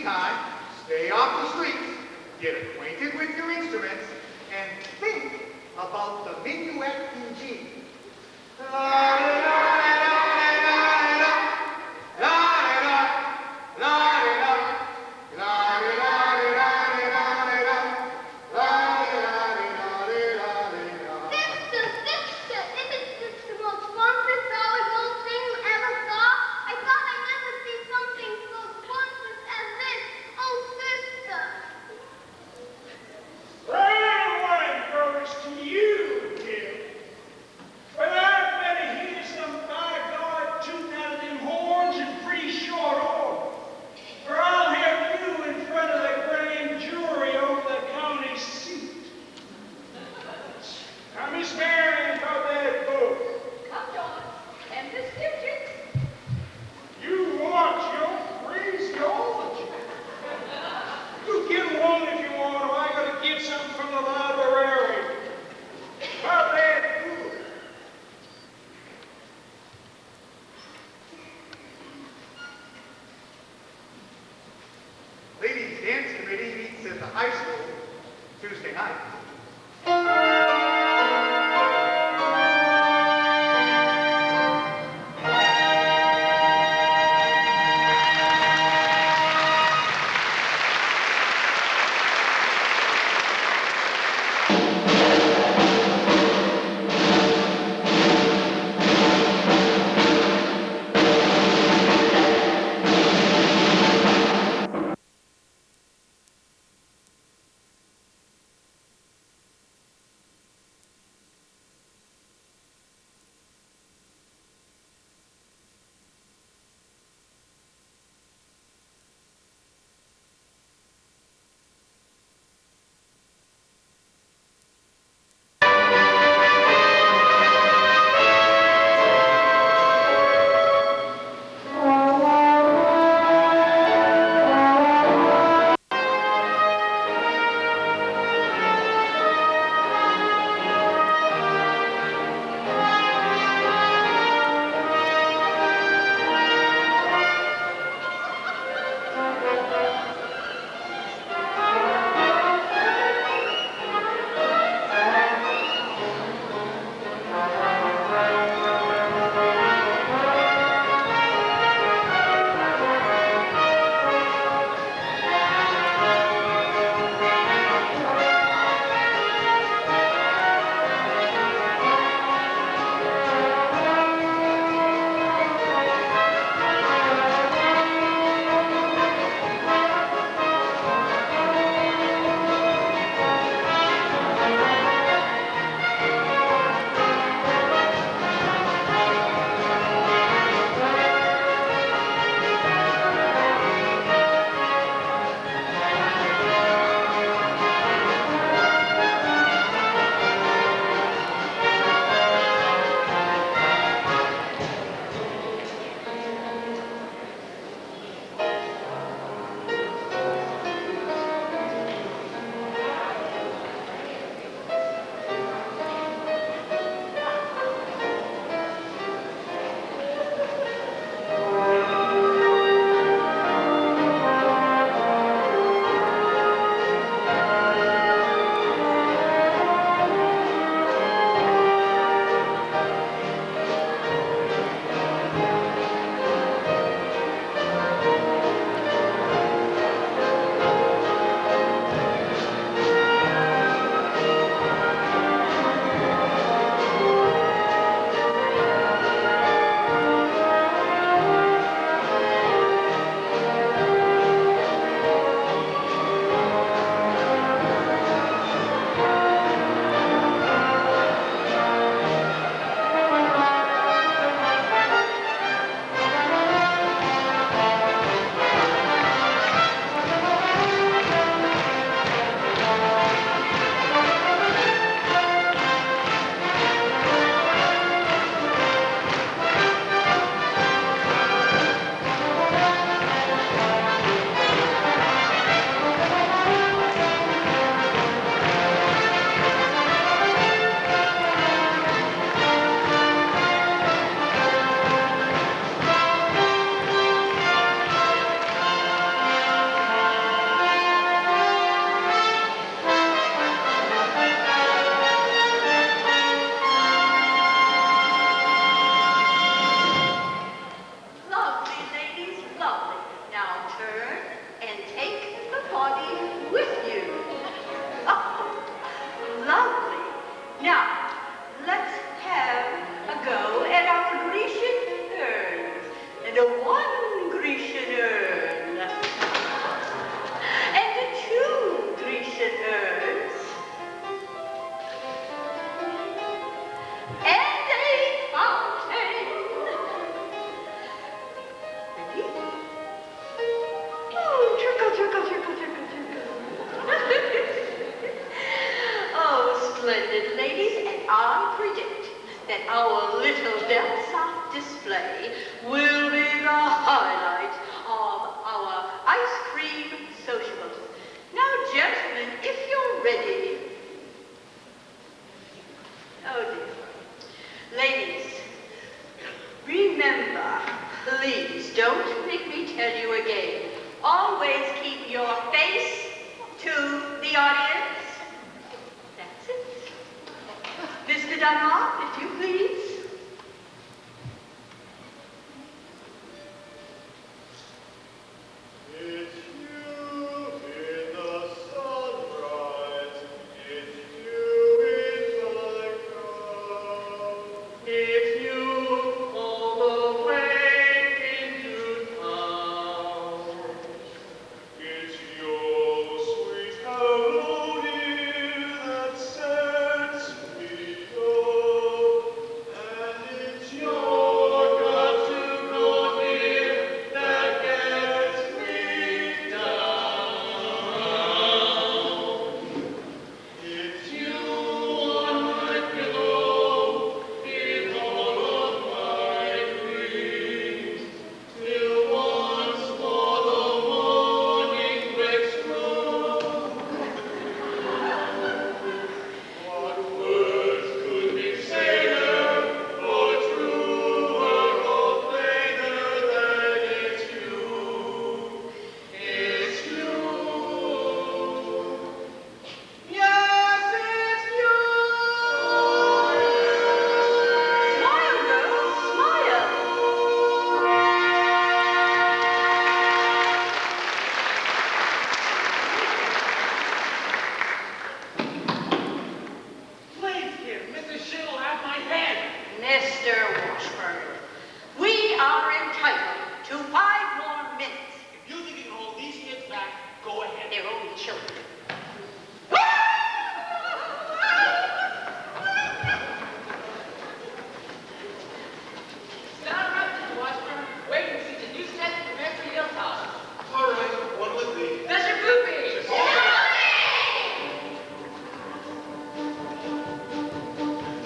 meantime, stay off the streets, get acquainted with your instruments, and think about the minuet in G. Sister, sister, isn't this the most wondrous, always old thing you ever saw? I thought I'd never see something so wondrous as this. Oh, sister. Well, one goes to you, Jim. But I better hear some by-God tooting out of them horns and pretty short off. Or I'll have you in front of the grand jury over the county seat. Now, Miss Marion, how that book? Come, John. And this digit. You want your phraseology. You get one if you want, or I gotta get something from the library. How that good? Ladies Dance Committee meets at the high school Tuesday night. ice cream sociable. Now, gentlemen, if you're ready. Oh, dear. Ladies, remember, please don't make me tell you again. Always keep your face to the audience. That's it. Mr. Dunlop, if you please. It's you in the sunrise, it's you in the crowd. It's you all the way into town. It's your sweet hello dear that sets me up, and it's your got to go dear that gets me down. It's you on my pillow in all of my dreams, till once more the morning breaks through. What words could be saner, or truer, or plainer than it's you? It's you. Yes, it's you. Smile, girls, smile. Please, kid, Mrs. Shit will have my head. Mr. Washburn, we are entitled to 5 more minutes. If you think you can hold these kids back, go ahead. They're only children. Stop right there, Washburn. Wait and see the new set from Metro Hilltop. All right, one with me. That's your boobies.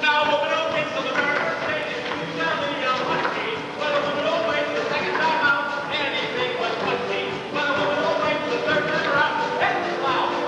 Now, woman, opens to the very first stage, you tell me young monkey, but a woman always the second time out, anything but pussy. But a woman always the third time around, and wow,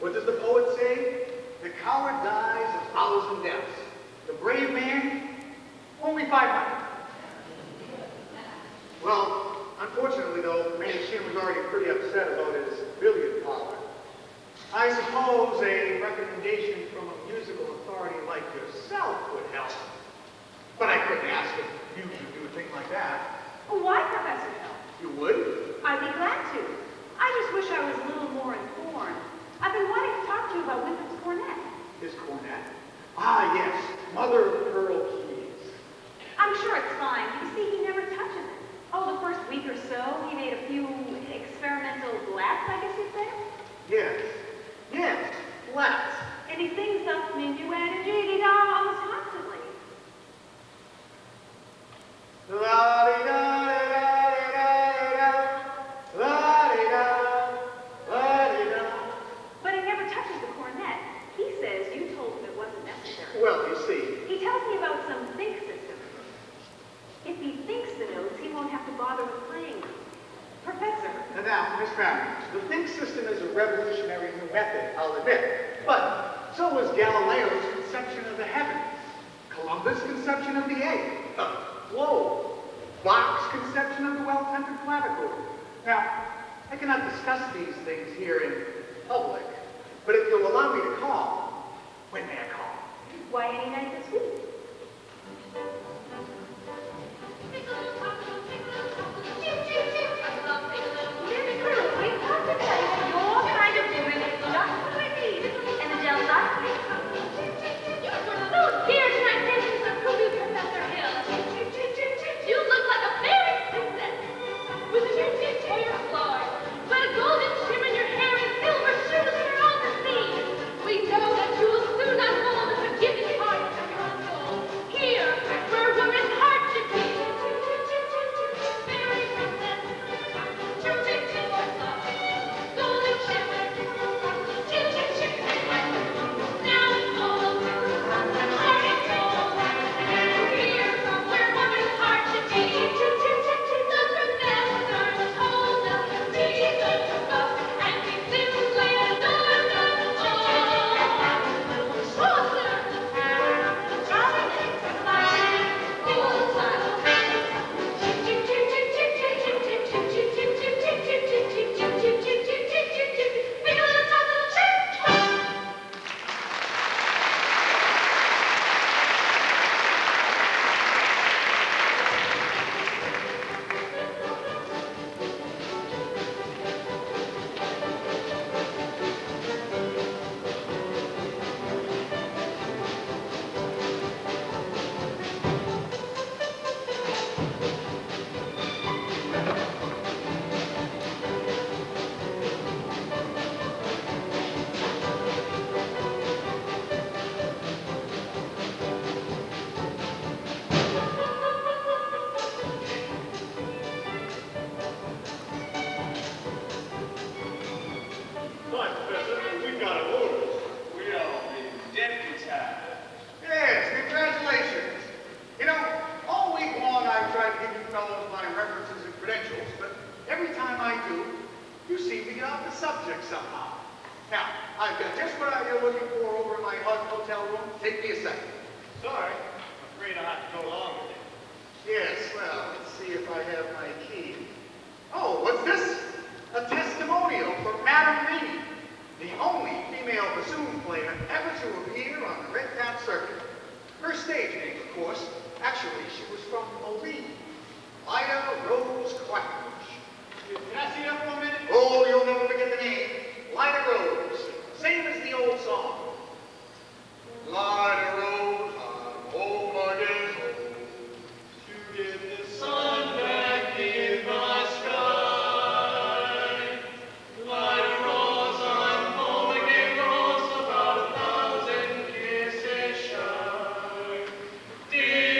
What does the poet say? The coward dies 1,000 deaths. The brave man, only 500. Well, unfortunately though, Mayor Shin was already pretty upset about his billiard parlor. I suppose a recommendation from a musical authority like yourself would help. But I couldn't ask if you would do a thing like that. Oh, why, Professor Hill? You would? I'd be glad to. I just wish I was a little more informed. I've been wanting to talk to you about Winthrop's cornet. His cornet? Ah, yes. Mother of pearl keys. I'm sure it's fine. You see, he never touches it. Oh, the first week or so, he made a few experimental blasts, I guess you'd say. Yes. Yes. Let's. And he sings the minuet and jiggy-da almost constantly. La-di-da-di-da-di-da-di-da. La-di-da. La-di-da. But he never touches the cornet. He says you told him it wasn't necessary. Well, you see. He tells me about some think system. If he thinks the notes, he won't have to bother with playing them. Professor. Now, Miss Barron, the think system is a revolutionary new method, I'll admit. But so was Galileo's conception of the heavens, Columbus' conception of the egg, globe, Bach's conception of the well-tempered clavichord. Now, I cannot discuss these things here in public, but if you'll allow me to call, when may I call? Why, any night this week? Miss Curl, we've come to tell you that your kind of woman is just what I need. And the Del's You were so dear to my patience of Cuckoo, Professor Hill. You look like a fairy princess with a new hair floor, but a golden shimmer in your hair and silver shoes for all to see. We know that you will soon unfold a forgiving heart from your soul. Here, where a woman's heart should be. Fairy princess, golden shimmer, now it's all. Yes, congratulations. You know, all week long I've tried to give you fellows my references and credentials, but every time I do, you seem to get off the subject somehow. Now, I've got just what you're looking for over in my hotel room. Take me a second. Sorry, I'm afraid I'll have to go along with it. Yes, well, let's see if I have my key. Oh, what's this? A testimonial for Madame Reed, the only female bassoon player ever to appear on the Red Cap Circuit. Her stage name, of course. Actually, she was from Moline. Ida Rose Quackenbush. Can I see that for a minute? Oh, you'll never forget the name. Lida Rose. Same as the old song. Lida Rose, I'm home again. To get the sun back in my sky. Lida Rose, I'm home again. Rose, about 1,000 kisses shy. Dear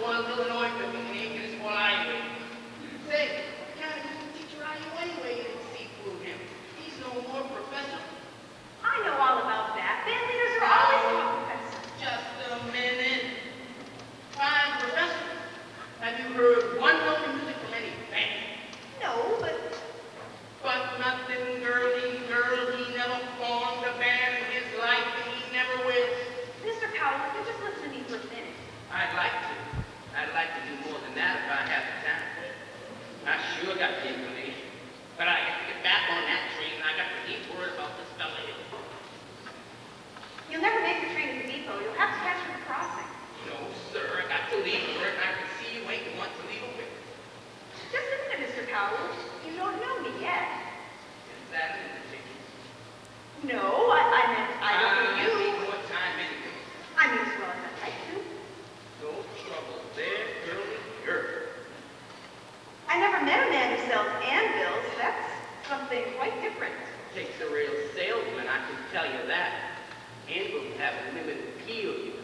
spoiled Illinois cooking and ain't gonna spoil Iowa. Say, what kind of music teacher are you anyway? You didn't see through him. He's no more professor. I know all about that. Band leaders are always professors. Just a minute. Fine, professor. Have you heard one note of music from any band? No, but But nothing, girly, girl. He never formed a band in his life, and he never will. Mr. Powell, if you just listen to me for a minute. I'd like to. I'd like to do more than that if I had the time. I sure got the inclination. But I got to get back on that train, and I got to keep word about this fella here. You'll never make the train at the depot. You'll have to catch it at the crossing. No, sir, I got to leave word, and I can see you ain't want to leave a bit. Just a minute, Mr. Powell. You don't know me yet. Is that in the ticket? No, I meant I don't know I you. need more time anyway. I mean as well as I'd like to. No trouble there, girly, girl. I never met a man who sells anvils. That's something quite different. Takes a real salesman, I can tell you that. And we'll have a limited appeal here.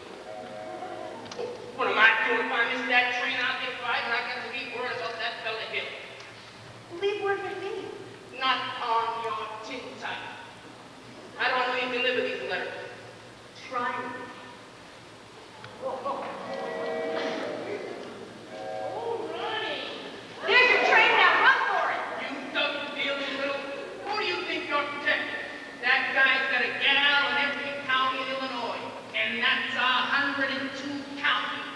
Oh, what am I doing if I miss that train? I'll get fired, and I got to leave word about that fella here. Leave word with me. Not on your tin type. I don't know you deliver these letters. Try me. Oh, Ronnie! There's your train now. Run for it. You double-dealing little... Who do you think you're protecting? That guy's got a gal in every county in Illinois, and that's 102 counties.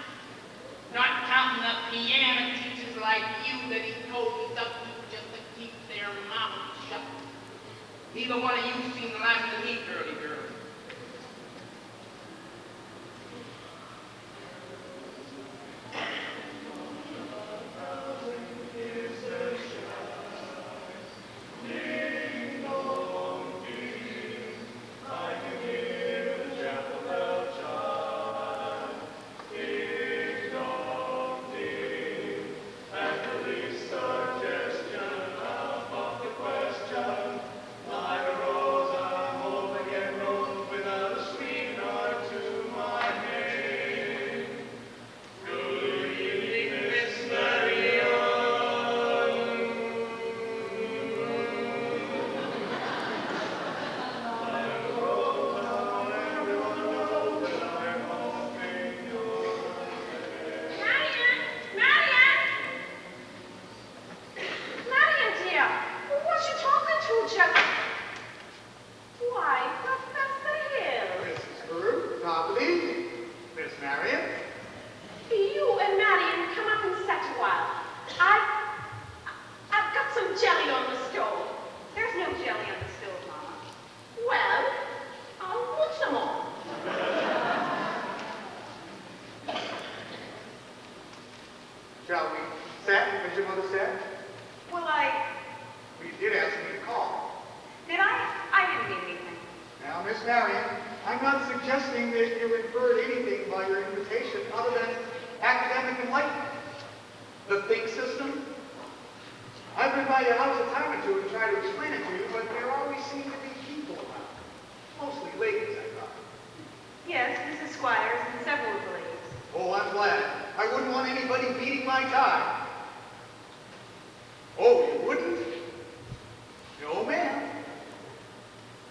Not counting the piano teachers like you that he totals up to just to keep their mouths shut. Neither one of you seen the last of me, girly girl. Marian! Marian! Marian, dear, what you talking to, Jack? Why, Professor Hill. Mrs. Bird, top of the evening. Miss Marion? You and Marian come up and sit a while. I've got some jelly on the stove. There's no jelly on the stove, Mama. Well, I'll put some on. Shall we sit, as your mother said? Well, You did ask me to call. did I? I didn't mean anything. Now, Miss Marion, I'm not suggesting that you inferred anything by your invitation other than academic enlightenment. The think system. I've been by your house a time or two to try to explain it to you, but there always seem to be people around. Mostly ladies, I thought. Yes, Mrs. Squires and several of the ladies. Oh, I'm glad. I wouldn't want anybody beating my time. Oh, you wouldn't? No, ma'am.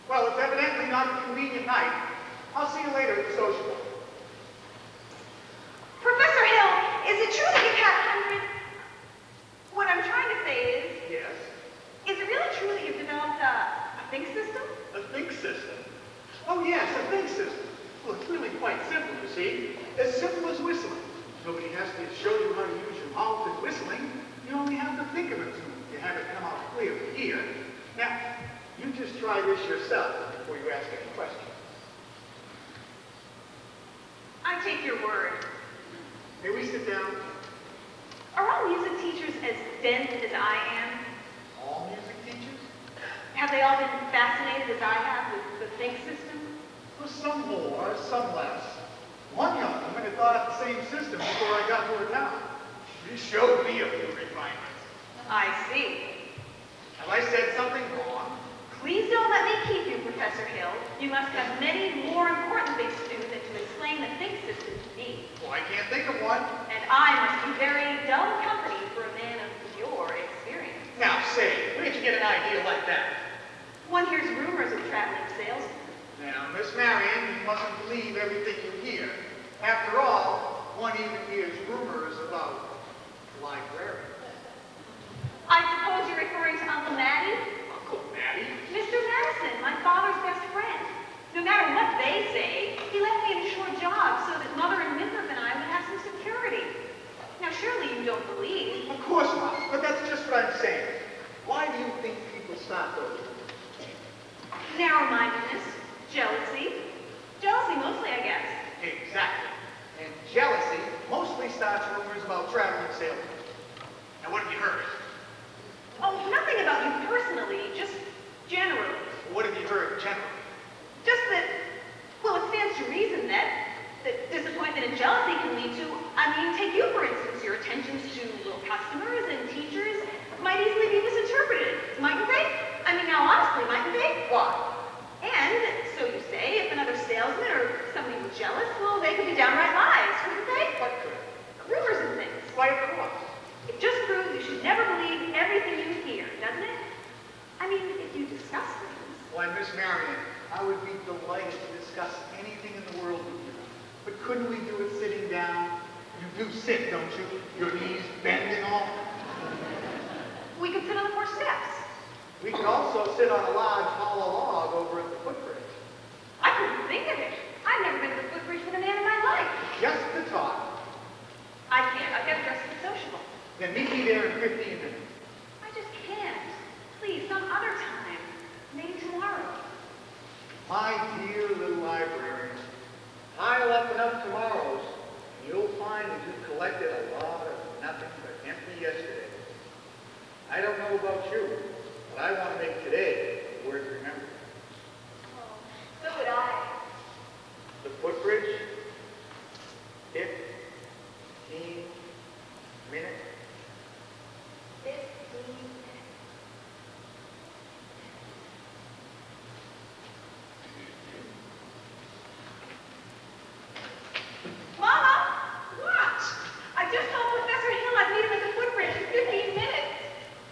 Well, it's evidently not a convenient night. I'll see you later at the social. Professor Hill, is it true that you've had hundreds? What I'm trying to say Yes? is it really true that you've developed a think system? A think system? Oh, yes, a think system. Well, it's really quite simple, you see. As simple as whistling. Nobody has to show you how to use your mouth in whistling. You only have to think of a tune. You have it come out clear here. Now, you just try this yourself before you ask any questions. I take your word. May we sit down? Are all music teachers as dense as I am? All music teachers? Have they all been fascinated as I have with the think system? Well, some more, some less. One young woman had thought up the same system before I got to her town. She showed me a few refinements. I see. Have I said something wrong? Please don't let me keep you, Professor Hill. You must have many more important things to do than to explain the think system to me. Well, I can't think of one. And I After all, one even hears rumors about librarians. I suppose you're referring to Uncle Matty? Uncle Matty? Mr. Madison, my father's best friend. No matter what they say, he left me an assured job so that Mother and Winthrop and I would have some security. Now, surely you don't believe. Of course not, but that's just what I'm saying. Why do you think people stop those? Narrow-mindedness, jealousy. Jealousy mostly, I guess. Exactly. And jealousy mostly starts rumors about traveling salesmen. Now, what have you heard? Oh, nothing about you personally, just generally. What have you heard generally? Just that, well, it stands to reason that disappointment and jealousy can lead to, take you for instance, your attentions to customers and teachers might easily be misinterpreted, mightn't they? Now honestly, mightn't they? Why? And, so you say, if another salesman or somebody was jealous, well, they could be downright lies, couldn't they? What could? Rumors and things. Why, of course. It just proves you should never believe everything you hear, doesn't it? If you discuss things. Why, Miss Marion, I would be delighted to discuss anything in the world with you. But couldn't we do it sitting down? You do sit, don't you? Your knees bend and all. We could sit on the porch steps. We could also sit on a large hollow log over at the footbridge. I couldn't think of it. I've never been to the footbridge with a man in my life. Just to talk. I can't. I've got to dress for the sociable. Then meet me there in 15 minutes. I just can't. Please, some other time. Maybe tomorrow. My dear little librarian, pile up enough tomorrows, and you'll find that you've collected a lot of nothing but empty yesterday. I don't know about you, but I want to make today worth remembering. So would I. The footbridge, 15 minutes. 15 minutes. Mama! What? I just told Professor Hill I'd meet him at the footbridge in 15 minutes.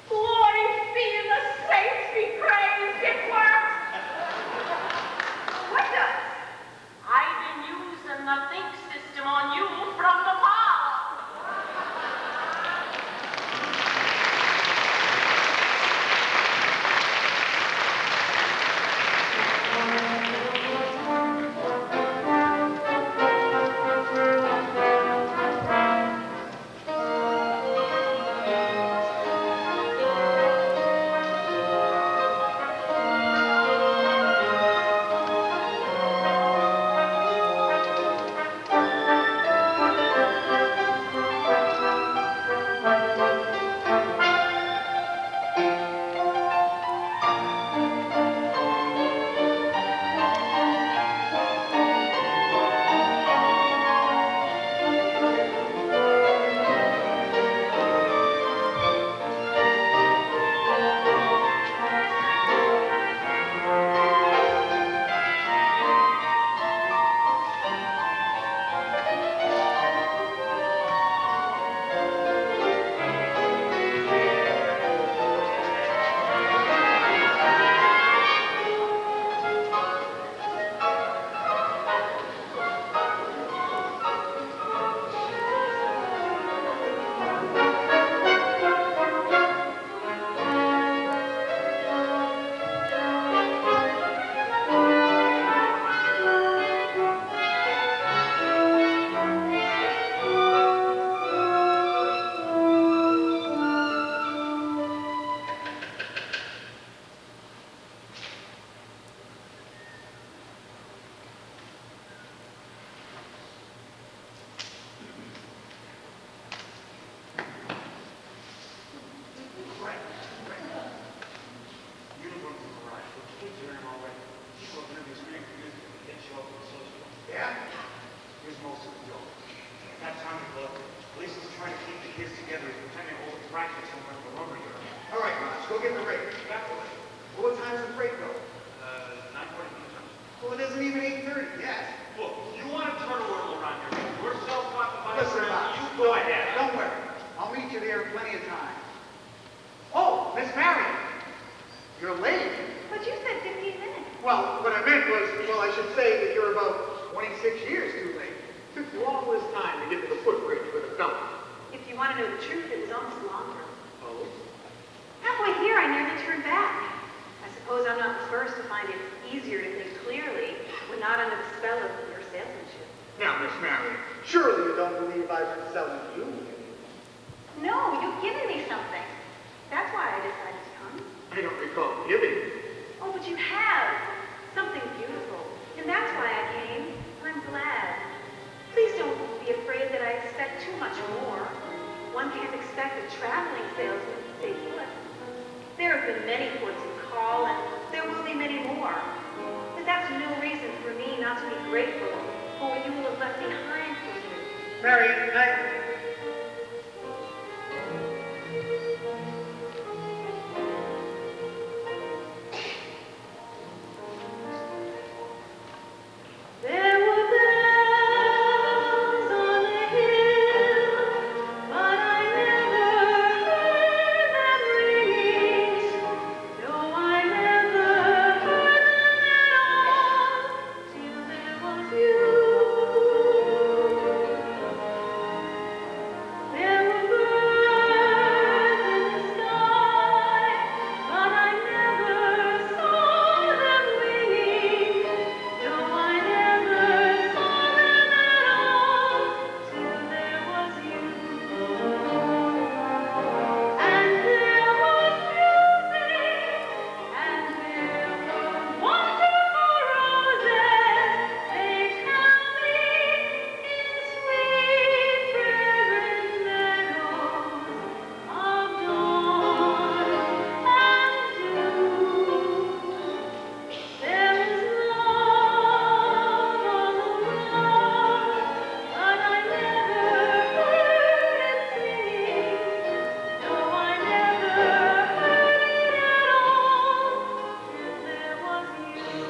Glory be and the saints be praised. It worked. What does? I've been using the think system on you from the parlor. Well, what I meant was, well, I should say that you're about 26 years too late. Took you all this time to get to the footbridge with a fella? If you want to know the truth, it was almost longer. Oh? Halfway here, I nearly turned back. I suppose I'm not the first to find it easier to think clearly when not under the spell of your salesmanship. Now, Miss Marion, surely you don't believe I've been selling you? No, you've given me something. That's why I decided to come. I don't recall giving. Oh, but you have. Something beautiful. And that's why I came. I'm glad. Please don't be afraid that I expect too much more. One can't expect a traveling salesman to stay put. There have been many ports of call, and there will be many more. But that's no reason for me not to be grateful for what you will have left behind for you. Marion, There were bells on the hill, but I never heard them ringing. No, I never heard them at all till there was you. There were birds in the sky, but I never saw them winging. No, I never saw them at all till there was you. And there was music, and there were wonderful roses. They tell me in sweet fragrant meadows of dawn and dew. There was love all around, but I never heard it singing. No, I never heard it at all till there was you.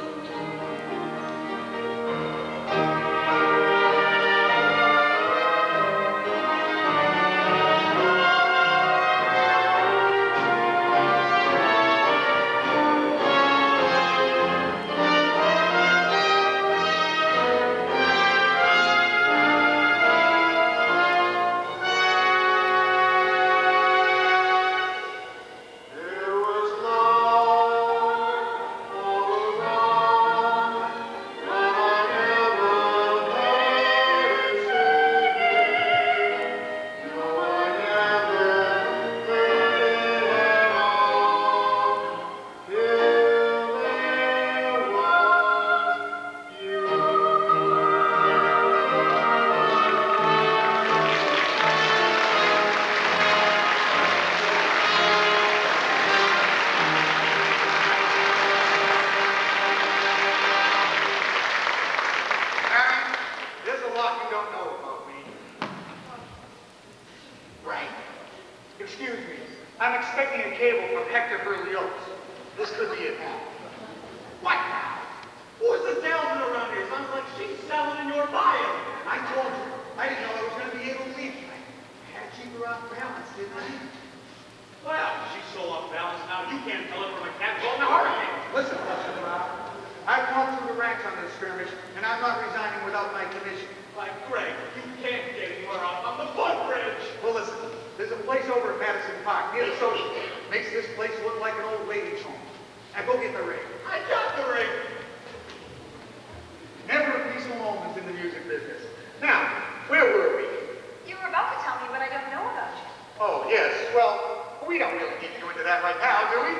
there was love all around, but I never heard it singing. No, I never heard it at all till there was you. Harry, there's a lot you don't know about me. Right. Excuse me. I'm expecting a cable from Hector Berlioz. This could be it. What now? Who's the salesman around here? Sounds like she's selling in your bio. I told you. I didn't know I was going to be able to leave tonight. I had to keep her off balance, didn't I? Well, she's so off balance now, you can't tell it from a cat caught in a hurricane. Listen, I've gone through the ranks on this skirmish, and I'm not resigning without my commission. Like, Greg, you can't get anywhere out on the footbridge. Well, listen, there's a place over at Madison Park, near the social club. Makes this place look like an old lady's home. Now go get the ring. I got the ring. Never a peaceful moment in the music business. Now, where were we? You were about to tell me what I don't know about you. Oh, yes. Well, we don't really need to go into that right now, do we?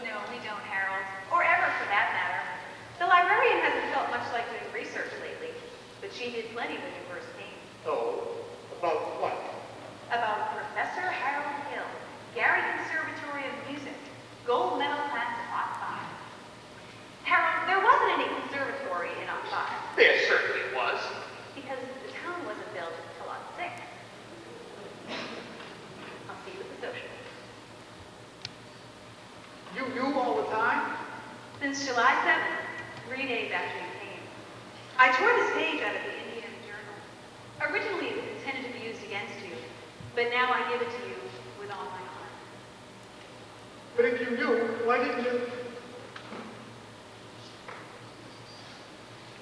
No, we don't, Harold. Or ever, for that matter. The librarian hasn't felt much like doing research lately, but she did plenty when you first came. Oh, about what? About Professor Harold Hill, Gary Conservatory of Music, gold medal class of Lot 5. Harold, there wasn't any conservatory in Lot 5 There certainly was. because the town wasn't built till Lot 6. I'll see you at the social. You knew all the time? Since July 7th, 3 days after you came. I tore this page out of the Indiana Journal. Originally, it was intended to be used against you, but now I give it to you with all my heart. But if you knew, why didn't you?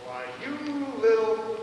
Why, you little...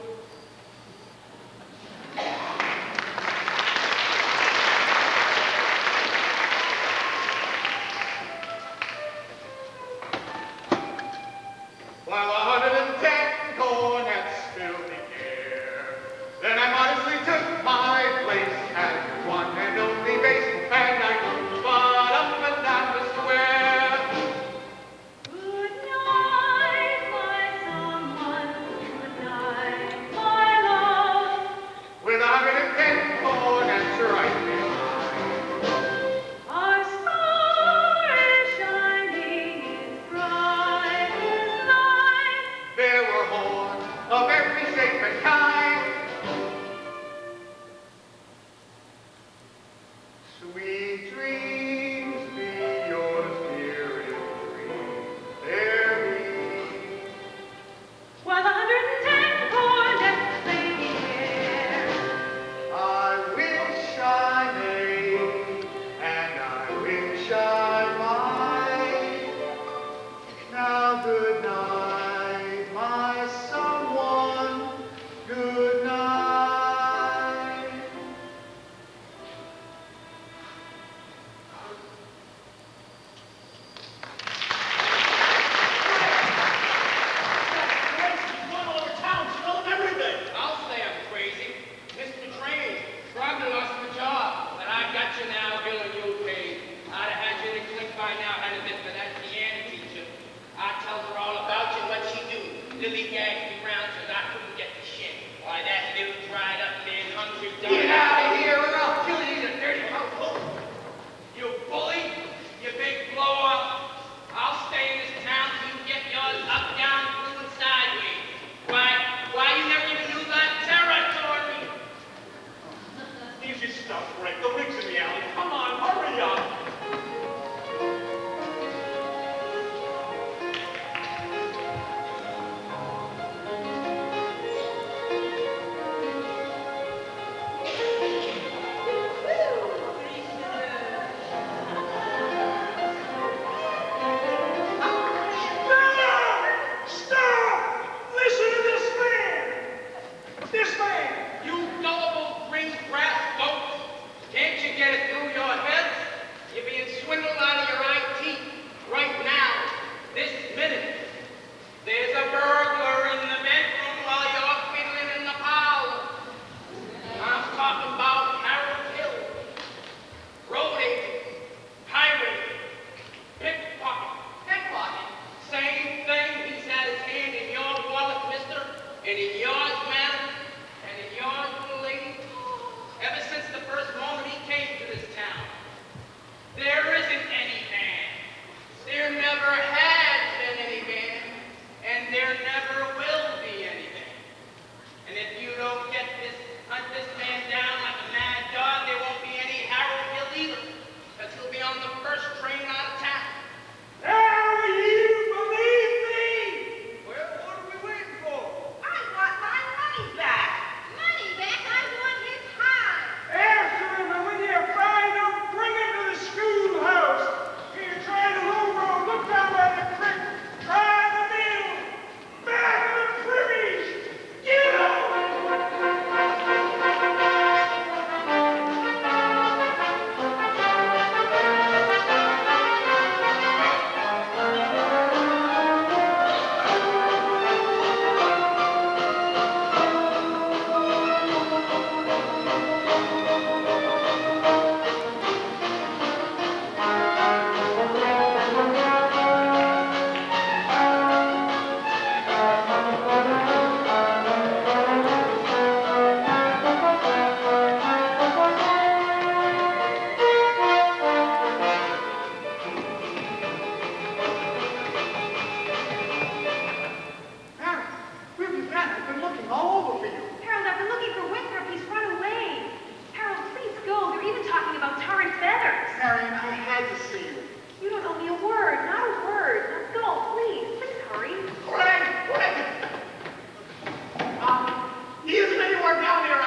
start down there,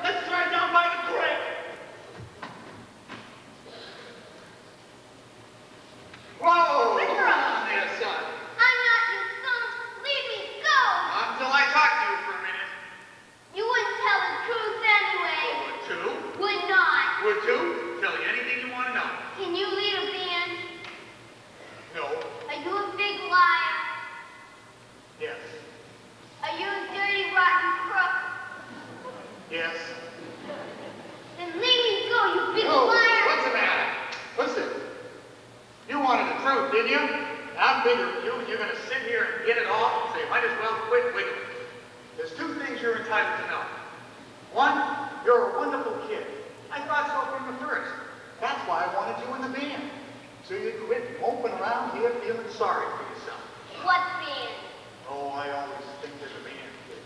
let's start down by the creek. Whoa! What's Hold wrong? on there, son. I'm not your son. Leave me go. Until I talk to you for a minute. You wouldn't tell the truth anyway. Would two? Would not. Would two? Tell you anything you want to know. Can you lead a band? No. Are you a big liar? Yes. Are you a dirty, rotten crook? Yes. Then leave me go, you big Oh, liar. what's the matter? Listen. You wanted the truth, didn't you? I'm bigger than you, and you're going to sit here and get it off and say, might as well quit wiggling. There's two things you're entitled to know. One, you're a wonderful kid. I thought so from the first. That's why I wanted you in the band. So you'd quit moping around here feeling sorry for yourself. What band? Oh, I always think there's a band, kid.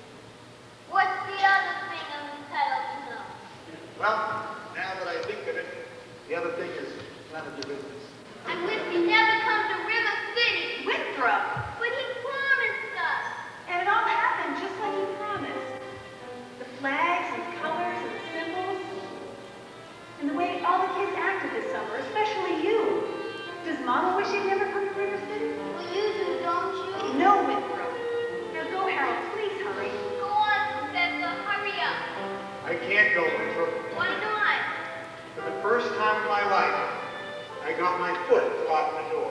What's the other thing I'm entitled to know? Well, now that I think of it, the other thing is none of your business. I wish he never come to River City. Winthrop. But he promised us. And it all happened just like he promised. The flags and colors and symbols. And the way all the kids acted this summer, especially you. Does Mama wish you'd never come to River City? Well, you do, don't you? No, Winthrop. Now go, Harold. Please hurry. Go on, Professor. Hurry up. I can't go, Winthrop. Why not? For the first time in my life, I got my foot caught in the door.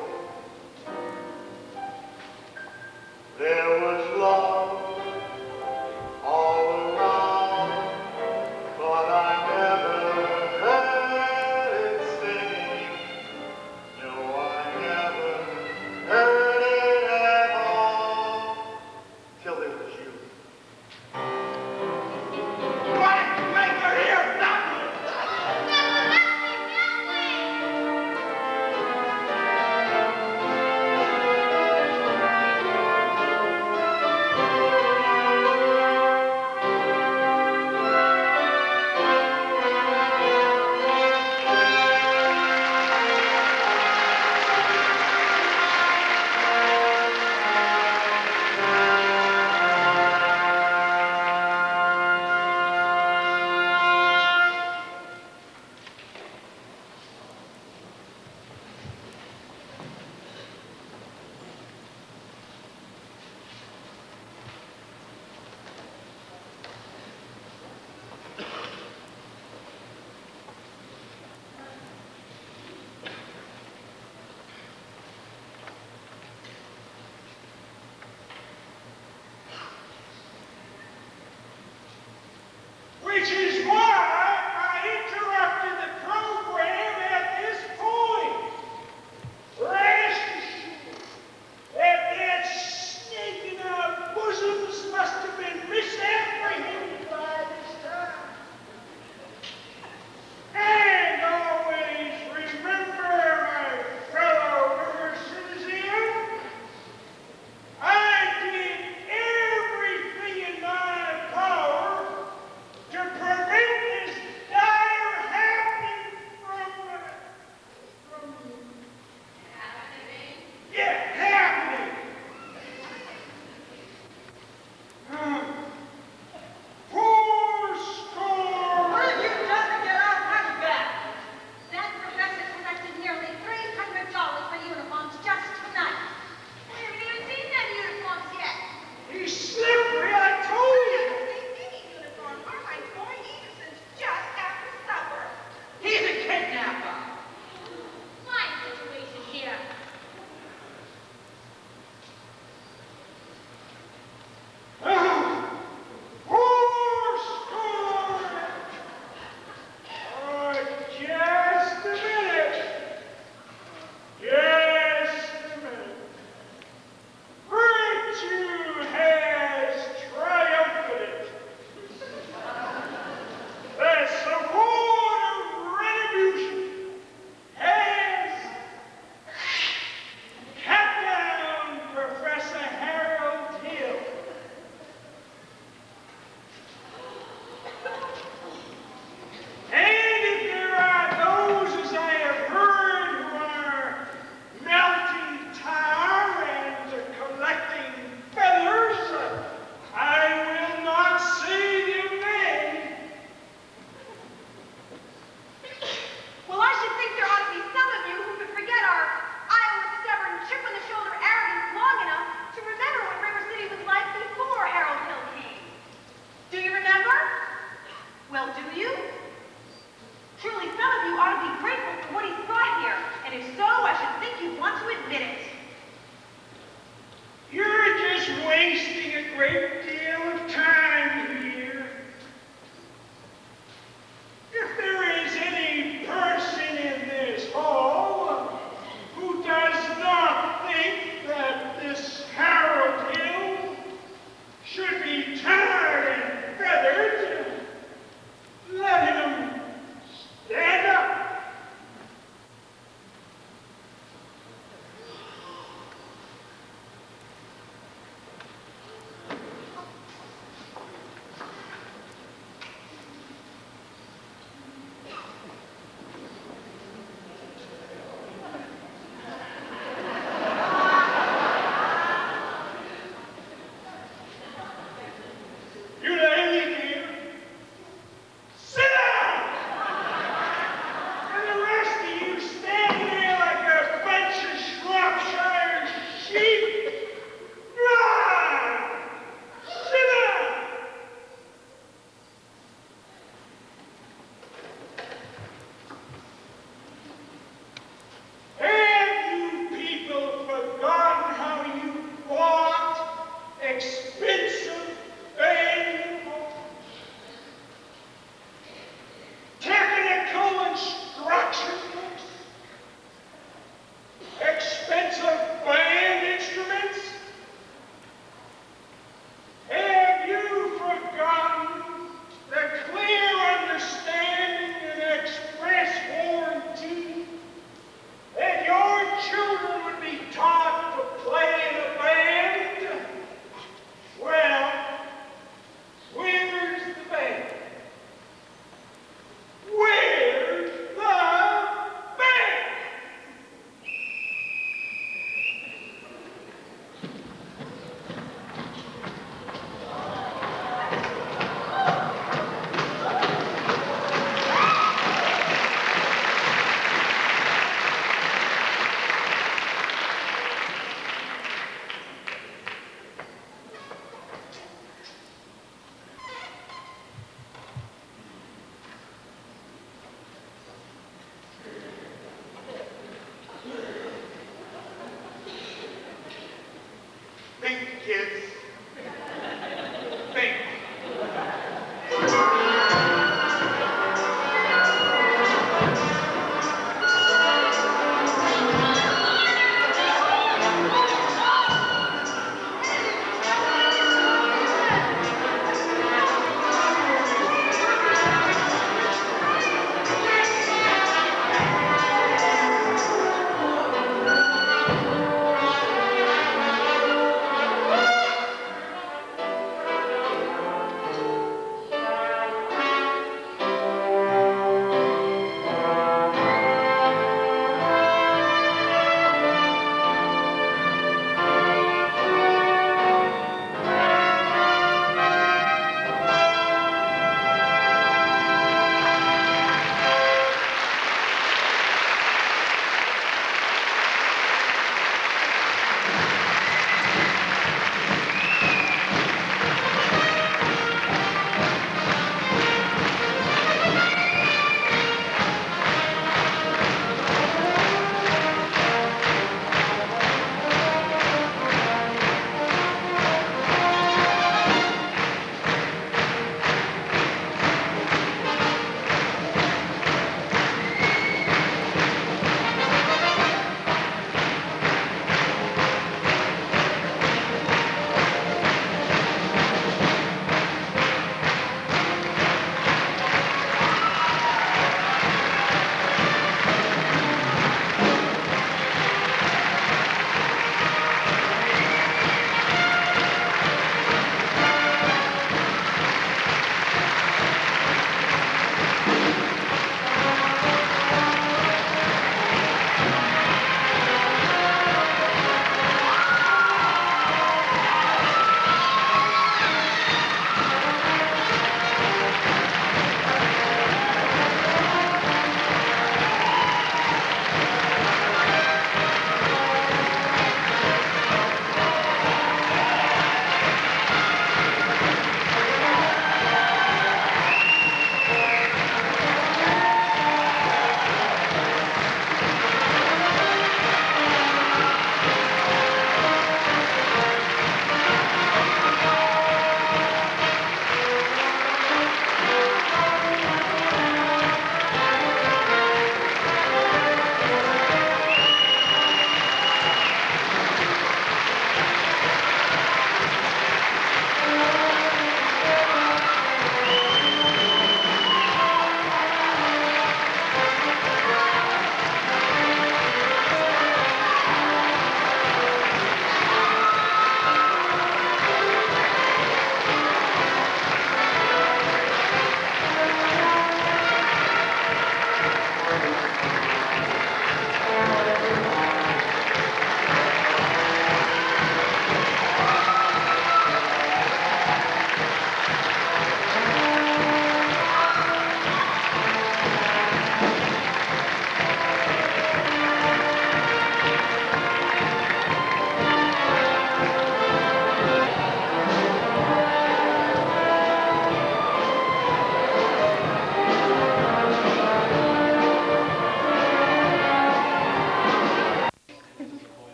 There was love all around, but I never heard it sing. No, I never heard it at all, till there was you. Quiet! Wait, you're here! Stop! Well, do you? Surely some of you ought to be grateful for what he's brought here, and if so, I should think you'd want to admit it. You're just wasting a great deal of time here. If there is any person in this hall who does not think that this Harold Hill should be tarred and feathered, let him stand up.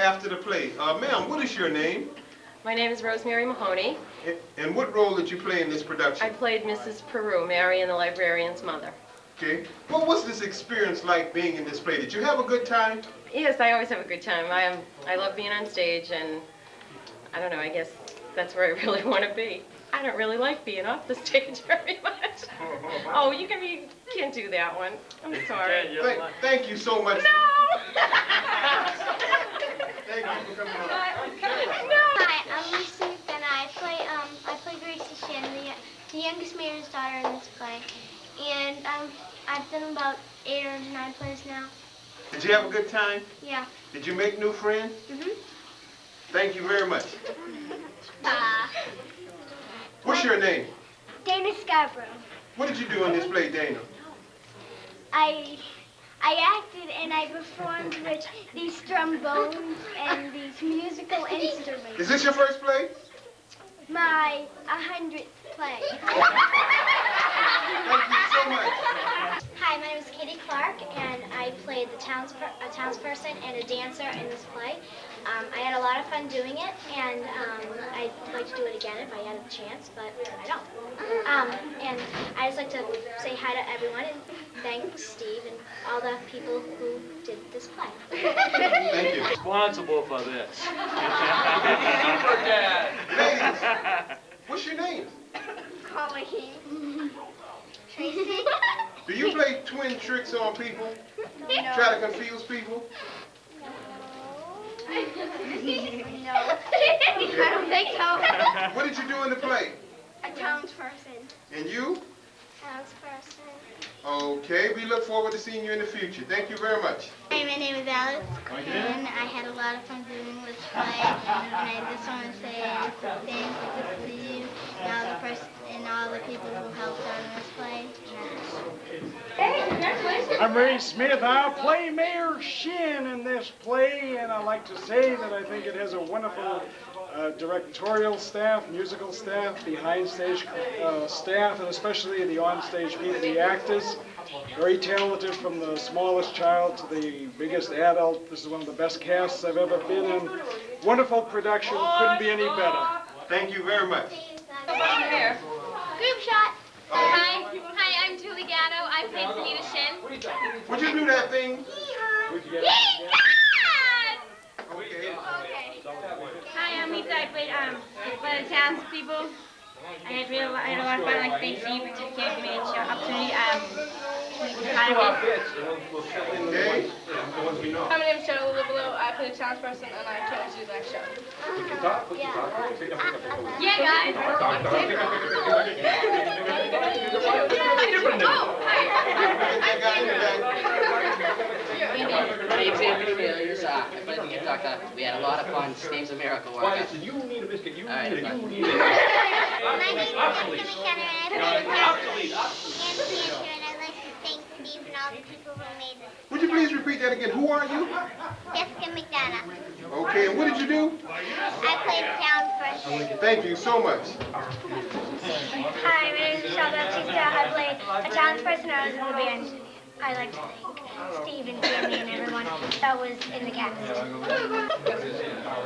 after the play. Ma'am, what is your name? My name is Rosemary Mahoney. And what role did you play in this production? I played Mrs. Peru, Mary and the librarian's mother. Okay. What was this experience like being in this play? Did you have a good time? Yes, I always have a good time. I love being on stage, and I don't know, I guess that's where I really want to be. I don't really like being off the stage very much. Oh, you can't do that one. I'm sorry. Thank you so much. No! Thank you for coming on. Hi, I'm Lisa McDonough. I play Gracie Shin, the youngest mayor's daughter in this play. And I've done about 8 or 9 plays now. Did you have a good time? Yeah. Did you make new friends? Mm-hmm. Thank you very much. What's your name? Dana Scarborough. What did you do in this play, Dana? I acted and I performed with these trombones and these musical instruments. Is this your first play? My 100th play. Thank you so much. Hi, my name is Katie Clark, and I played a townsperson and a dancer in this play. I had a lot of fun doing it, and I'd like to do it again if I had a chance, but I don't. And I'd just like to say hi to everyone and thank Steve and all the people who did this play. Thank you. Responsible for this. Ladies, what's your name? Colleen. Tracy. Do you play twin tricks on people? No. Try to confuse people? No. I don't think so. What did you do in the play? A townsperson. And you? Townsperson. Okay, we look forward to seeing you in the future. Thank you very much. Hi, my name is Alex, and I had a lot of fun doing this play, and I just want to say thanks to you and all the people who helped out in this play. Hey, congratulations. I'm Ray Smith. I play Mayor Shin in this play, and I'd like to say that I think it has a wonderful directorial staff, musical staff, behind stage staff, and especially the on-stage people, the actors. Very talented from the smallest child to the biggest adult. This is one of the best casts I've ever been in. Wonderful production, couldn't be any better. Thank you very much. Here. Group shot. Hi, I'm Julie Gatto. I played Sunita Shin. Would you do that thing? Okay. Hi, I'm Lisa. I played one of the townspeople. I had a lot of fun. Like thank Steve for giving me an opportunity. Okay. My name is Cheryl Lubalo. I play the townsperson, and I can't wait to do the next show. Yeah, guys. My name's Anthony Failures. I played the Gift Doctor. We had a lot of fun. Steve's a miracle worker. You need a biscuit. You need it. You need it. My name is Jessica McKenna, and I play Nancy, and I'd like to thank Steve and all the people who made this. Would you please repeat that again? Who are you? Jessica McDonough. Okay, and what did you do? I played townsperson. Thank you so much. Hi, my name is Michelle Baptista. I played a townsperson. I was in the band. I'd like to thank Steve and Jamie and everyone that was in the cast.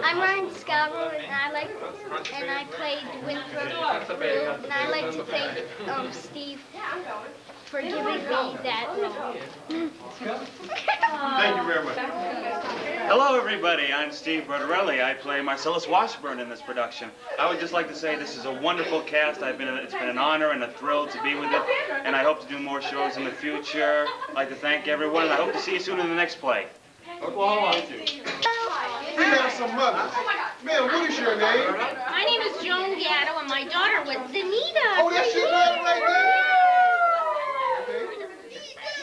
I'm Ryan Scarborough, and I played Winthrop, and I'd like to thank Steve for giving me that role. Thank you very much. Hello, everybody. I'm Steve Bertarelli. I play Marcellus Washburn in this production. I would just like to say this is a wonderful cast. It's been an honor and a thrill to be with it, and I hope to do more shows in the future. I'd like to thank everyone, and I hope to see you soon in the next play. Oklahoma. We have some mothers. Ma'am, what is your name? My name is Joan Gatto, and my daughter was Zanita. Oh, that's your daughter right there?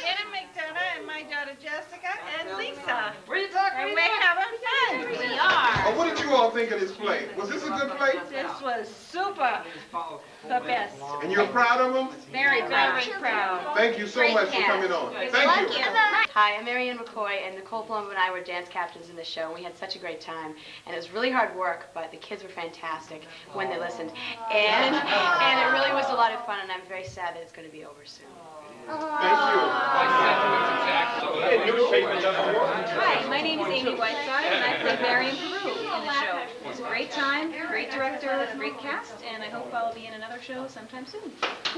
Anna McDonough and my daughter Jessica and Lisa. We're having fun. We are. Oh, what did you all think of this play? Was this a good play? This was super. The best. And you're proud of them? Very proud. Thank you so much for coming on. Thank you. Hi, I'm Marianne McCoy, and Nicole Palumbo and I were dance captains in the show, and we had such a great time. And it was really hard work, but the kids were fantastic when they listened. And it really was a lot of fun, and I'm very sad that it's going to be over soon. Thank you. Hi, my name is Amy Whiteside, and I play Marion Peru in the show. It was a great time, great director, great cast, and I hope I'll be in another show sometime soon. Have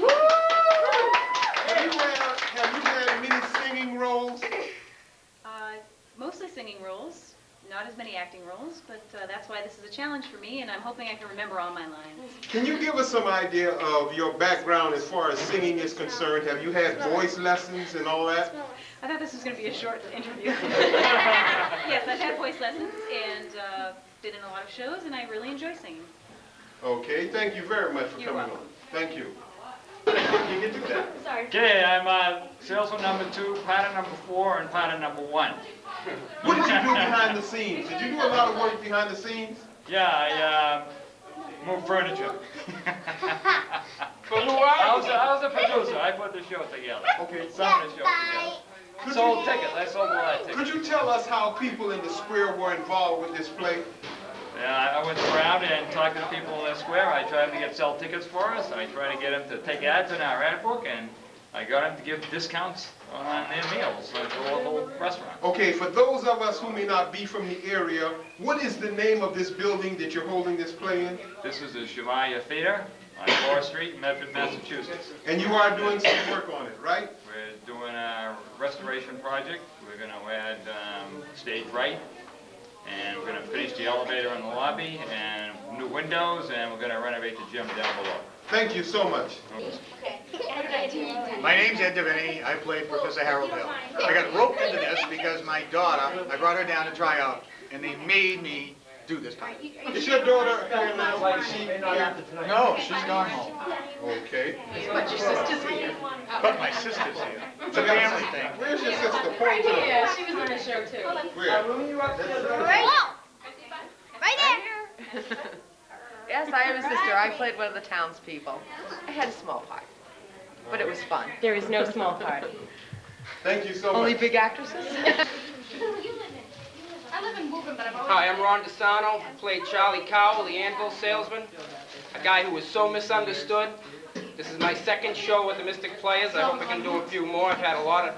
you had many singing roles? Mostly singing roles, not as many acting roles, but that's why this is a challenge for me, and I'm hoping I can remember all my lines. Can you give us some idea of your background as far as singing is concerned? Have you had voice lessons and all that? I thought this was going to be a short interview. Yes, I've had voice lessons and been in a lot of shows, and I really enjoy singing. Okay, thank you very much for coming on. Thank you. You can do that. Sorry. Okay, I'm salesman number 2, pattern number 4, and pattern number 1. What did you do behind the scenes? Did you do a lot of work behind the scenes? Yeah, I moved furniture. But who are you? I was a producer. I put the show together. Okay, some of the show together. Sold tickets. I sold a lot of tickets. Could you tell us how people in the square were involved with this play? Yeah, I went around and talked to the people in the square. I tried to sell tickets for us. I tried to get them to take ads in our ad book, and I got them to give discounts on their meals for the local restaurant. Okay, for those of us who may not be from the area, what is the name of this building that you're holding this play in? This is the Shemaya Theater on 4th Street, Medford, Massachusetts. And you are doing some work on it, right? We're doing a restoration project. We're going to add stage right, and we're going to finish the elevator in the lobby, and new windows, and we're going to renovate the gym down below. Thank you so much. My name's Ed Devaney. I played Professor Harold Hill. I got roped into this because my daughter, I brought her down to try out, and they made me do this time. Is your daughter here now? No, she's gone home. Okay. But your sister's here. But my sister's here. It's a family thing. Where's your sister? Point to her. Yeah, she was on the show too. Where? Right there. Yes, I have a sister. I played one of the townspeople. I had a small part, but it was fun. There is no small part. Thank you so Only much. big actresses? I live in Woburn, but I've always... Hi, I'm Ron DeSano. I played Charlie Cowell, the anvil salesman, a guy who was so misunderstood. This is my second show with the Mystic Players. I hope I can do a few more. I've had a lot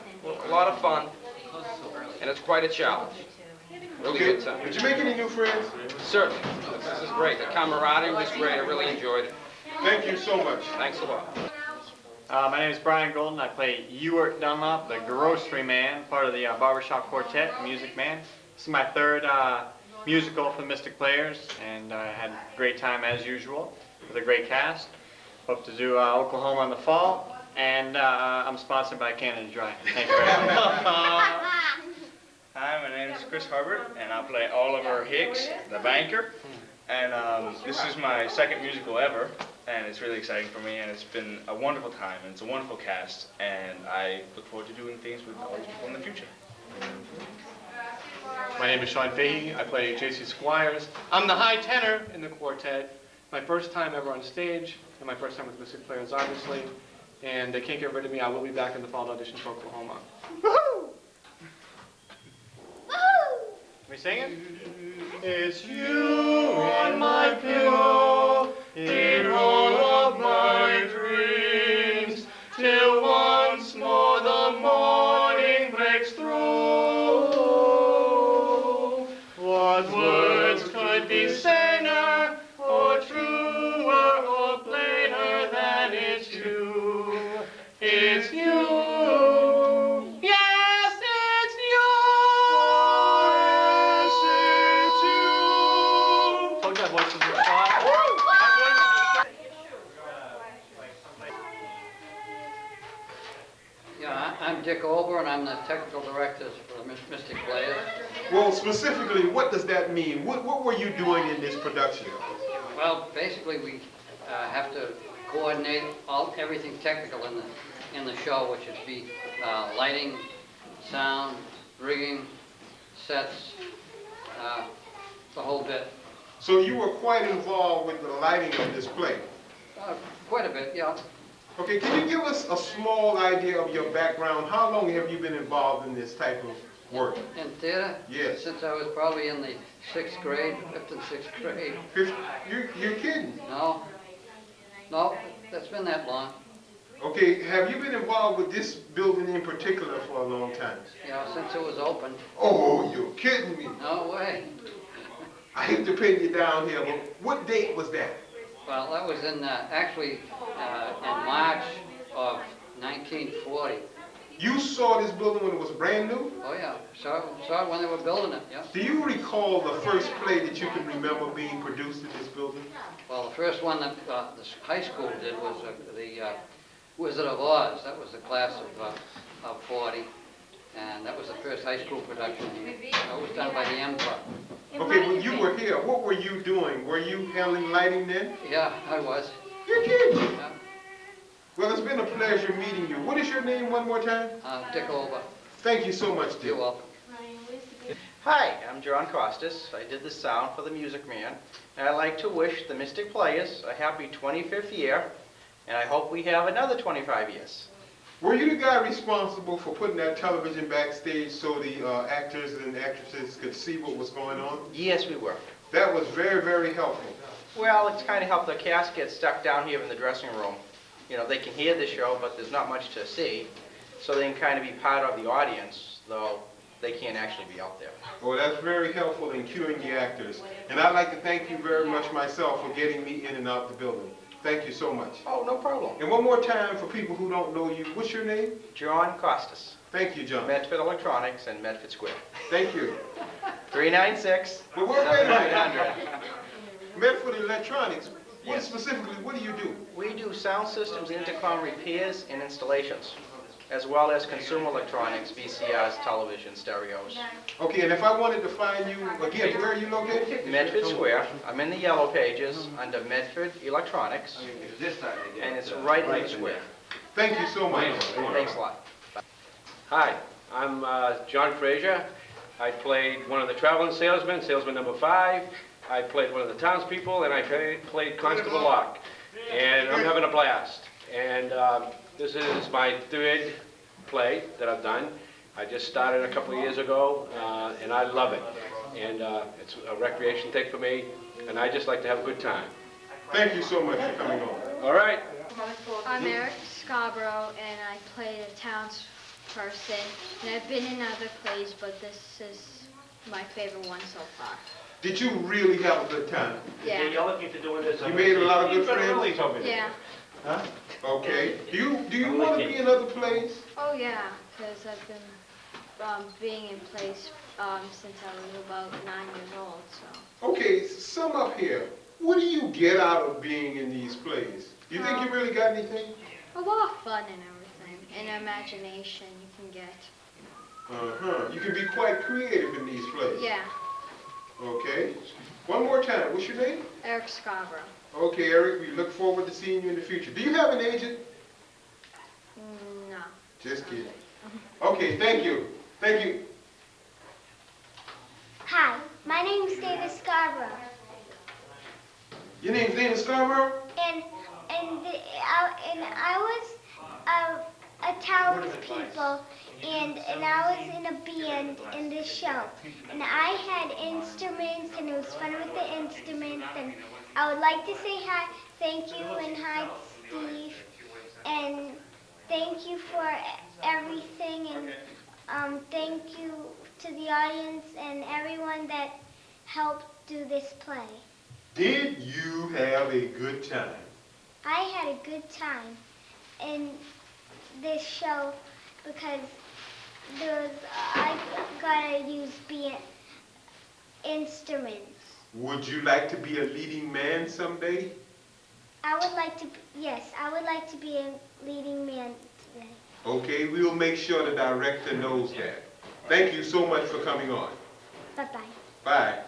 of fun, and it's quite a challenge. Really good time. Did you make any new friends? Certainly. This is great. The camaraderie was great. I really enjoyed it. Thank you so much. Thanks a lot. My name is Brian Golden. I play Ewart Dunlop, the grocery man, part of the Barbershop Quartet, Music Man. This is my third musical for the Mystic Players, and I had a great time as usual with a great cast. Hope to do Oklahoma in the fall, and I'm sponsored by Canada Dry. Thank you very much. Hi, my name is Chris Hubbard, and I play Oliver Hicks, the banker. And this is my second musical ever, and it's really exciting for me, and it's been a wonderful time, and it's a wonderful cast, and I look forward to doing things with all these people in the future. My name is Sean Fahey. I play J.C. Squires. I'm the high tenor in the quartet. My first time ever on stage, and my first time with Mystic Players, obviously. And they can't get rid of me. I will be back in the fall to audition for Oklahoma. Woohoo! We sing it? It's you on my pillow, in all of my dreams, till once more the morning breaks through. What words could be saner, or truer, or plainer than it's you? It's you. Yes, it's you. Told you my voice was Yeah, I'm Dick Olber, and I'm the technical director for the Mystic Players. Well, specifically, what does that mean? What were you doing in this production? Well, basically, we have to coordinate everything technical in the show, which would be lighting, sound, rigging, sets, the whole bit. So you were quite involved with the lighting of this play? Quite a bit, yeah. Okay, can you give us a small idea of your background? How long have you been involved in this type of work? In theater? Yes. Since I was probably in the 6th grade, 5th and 6th grade. You're kidding? No. No, that's been that long. Okay, have you been involved with this building in particular for a long time? Yeah, since it was open. Oh, you're kidding me. No way. I hate to pin you down here, but what date was that? Well, that was in, actually, in March of 1940. You saw this building when it was brand new? Oh, yeah. Saw it when they were building it, yeah. Do you recall the first play that you can remember being produced in this building? Well, the first one that the high school did was the Wizard of Oz. That was the class of 40. And that was the first high school production. That was done by the Emperor. Okay, well, you were here. What were you doing? Were you handling lighting then? Yeah, I was. You're kidding? Yeah. Well, it's been a pleasure meeting you. What is your name one more time? Dick Olber. Thank you so much, Dick. You're welcome. Hi, I'm John Costas. I did the sound for the Music Man. And I'd like to wish the Mystic Players a happy 25th year, and I hope we have another 25 years. Were you the guy responsible for putting that television backstage so the actors and actresses could see what was going on? Yes, we were. That was very, very helpful. Well, it's kind of helped the cast get stuck down here in the dressing room. You know, they can hear the show, but there's not much to see. So they can kind of be part of the audience, though they can't actually be out there. Well, that's very helpful in cueing the actors. And I'd like to thank you very much myself for getting me in and out the building. Thank you so much. Oh, no problem. And one more time for people who don't know you, what's your name? John Costas. Thank you, John. Medford Electronics and Medford Square. Thank you. 396. But wait a minute. Medford Electronics, specifically, what do you do? We do sound systems, intercom repairs, and installations, as well as consumer electronics, VCRs, television, stereos. Okay, and if I wanted to find you, again, where are you located? Medford Square. I'm in the yellow pages under Medford Electronics, and it's right in the square. Thank you so much. Thanks a lot. Hi, I'm John Frazier. I played one of the traveling salesmen, salesman number 5. I played one of the townspeople, and I played Constable Locke. And I'm having a blast. And this is my 3rd play that I've done. I just started a couple of years ago, and I love it. And it's a recreation thing for me, and I just like to have a good time. Thank you so much for coming on. All right. I'm Eric Scarborough, and I play a townsperson. And I've been in other plays, but this is my favorite one so far. Did you really have a good time? Yeah. You made a lot of good friends? Yeah. Huh? Okay. Do you want to be in other plays? Oh yeah, because I've been being in plays since I was about 9 years old. So. Okay, sum up here. What do you get out of being in these plays? Do you think you really got anything? A lot of fun and everything, and imagination you can get. You can be quite creative in these plays. Yeah. Okay. One more time. What's your name? Eric Scarborough. Okay, Eric. We look forward to seeing you in the future. Do you have an agent? No. Just kidding. Okay, thank you. Thank you. Hi, my name's David Scarborough. Your name's David Scarborough? And I was a townspeople, and I was in a band in the show. And I had instruments, and it was fun with the instruments. And I would like to say hi, thank you, and hi, Steve. And thank you for everything, and thank you to the audience and everyone that helped do this play. Did you have a good time? I had a good time in this show because I got to use instruments. Would you like to be a leading man someday? I would like to, yes, I would like to be a leading man today. Okay, we'll make sure the director knows that. Thank you so much for coming on. Bye-bye. Bye.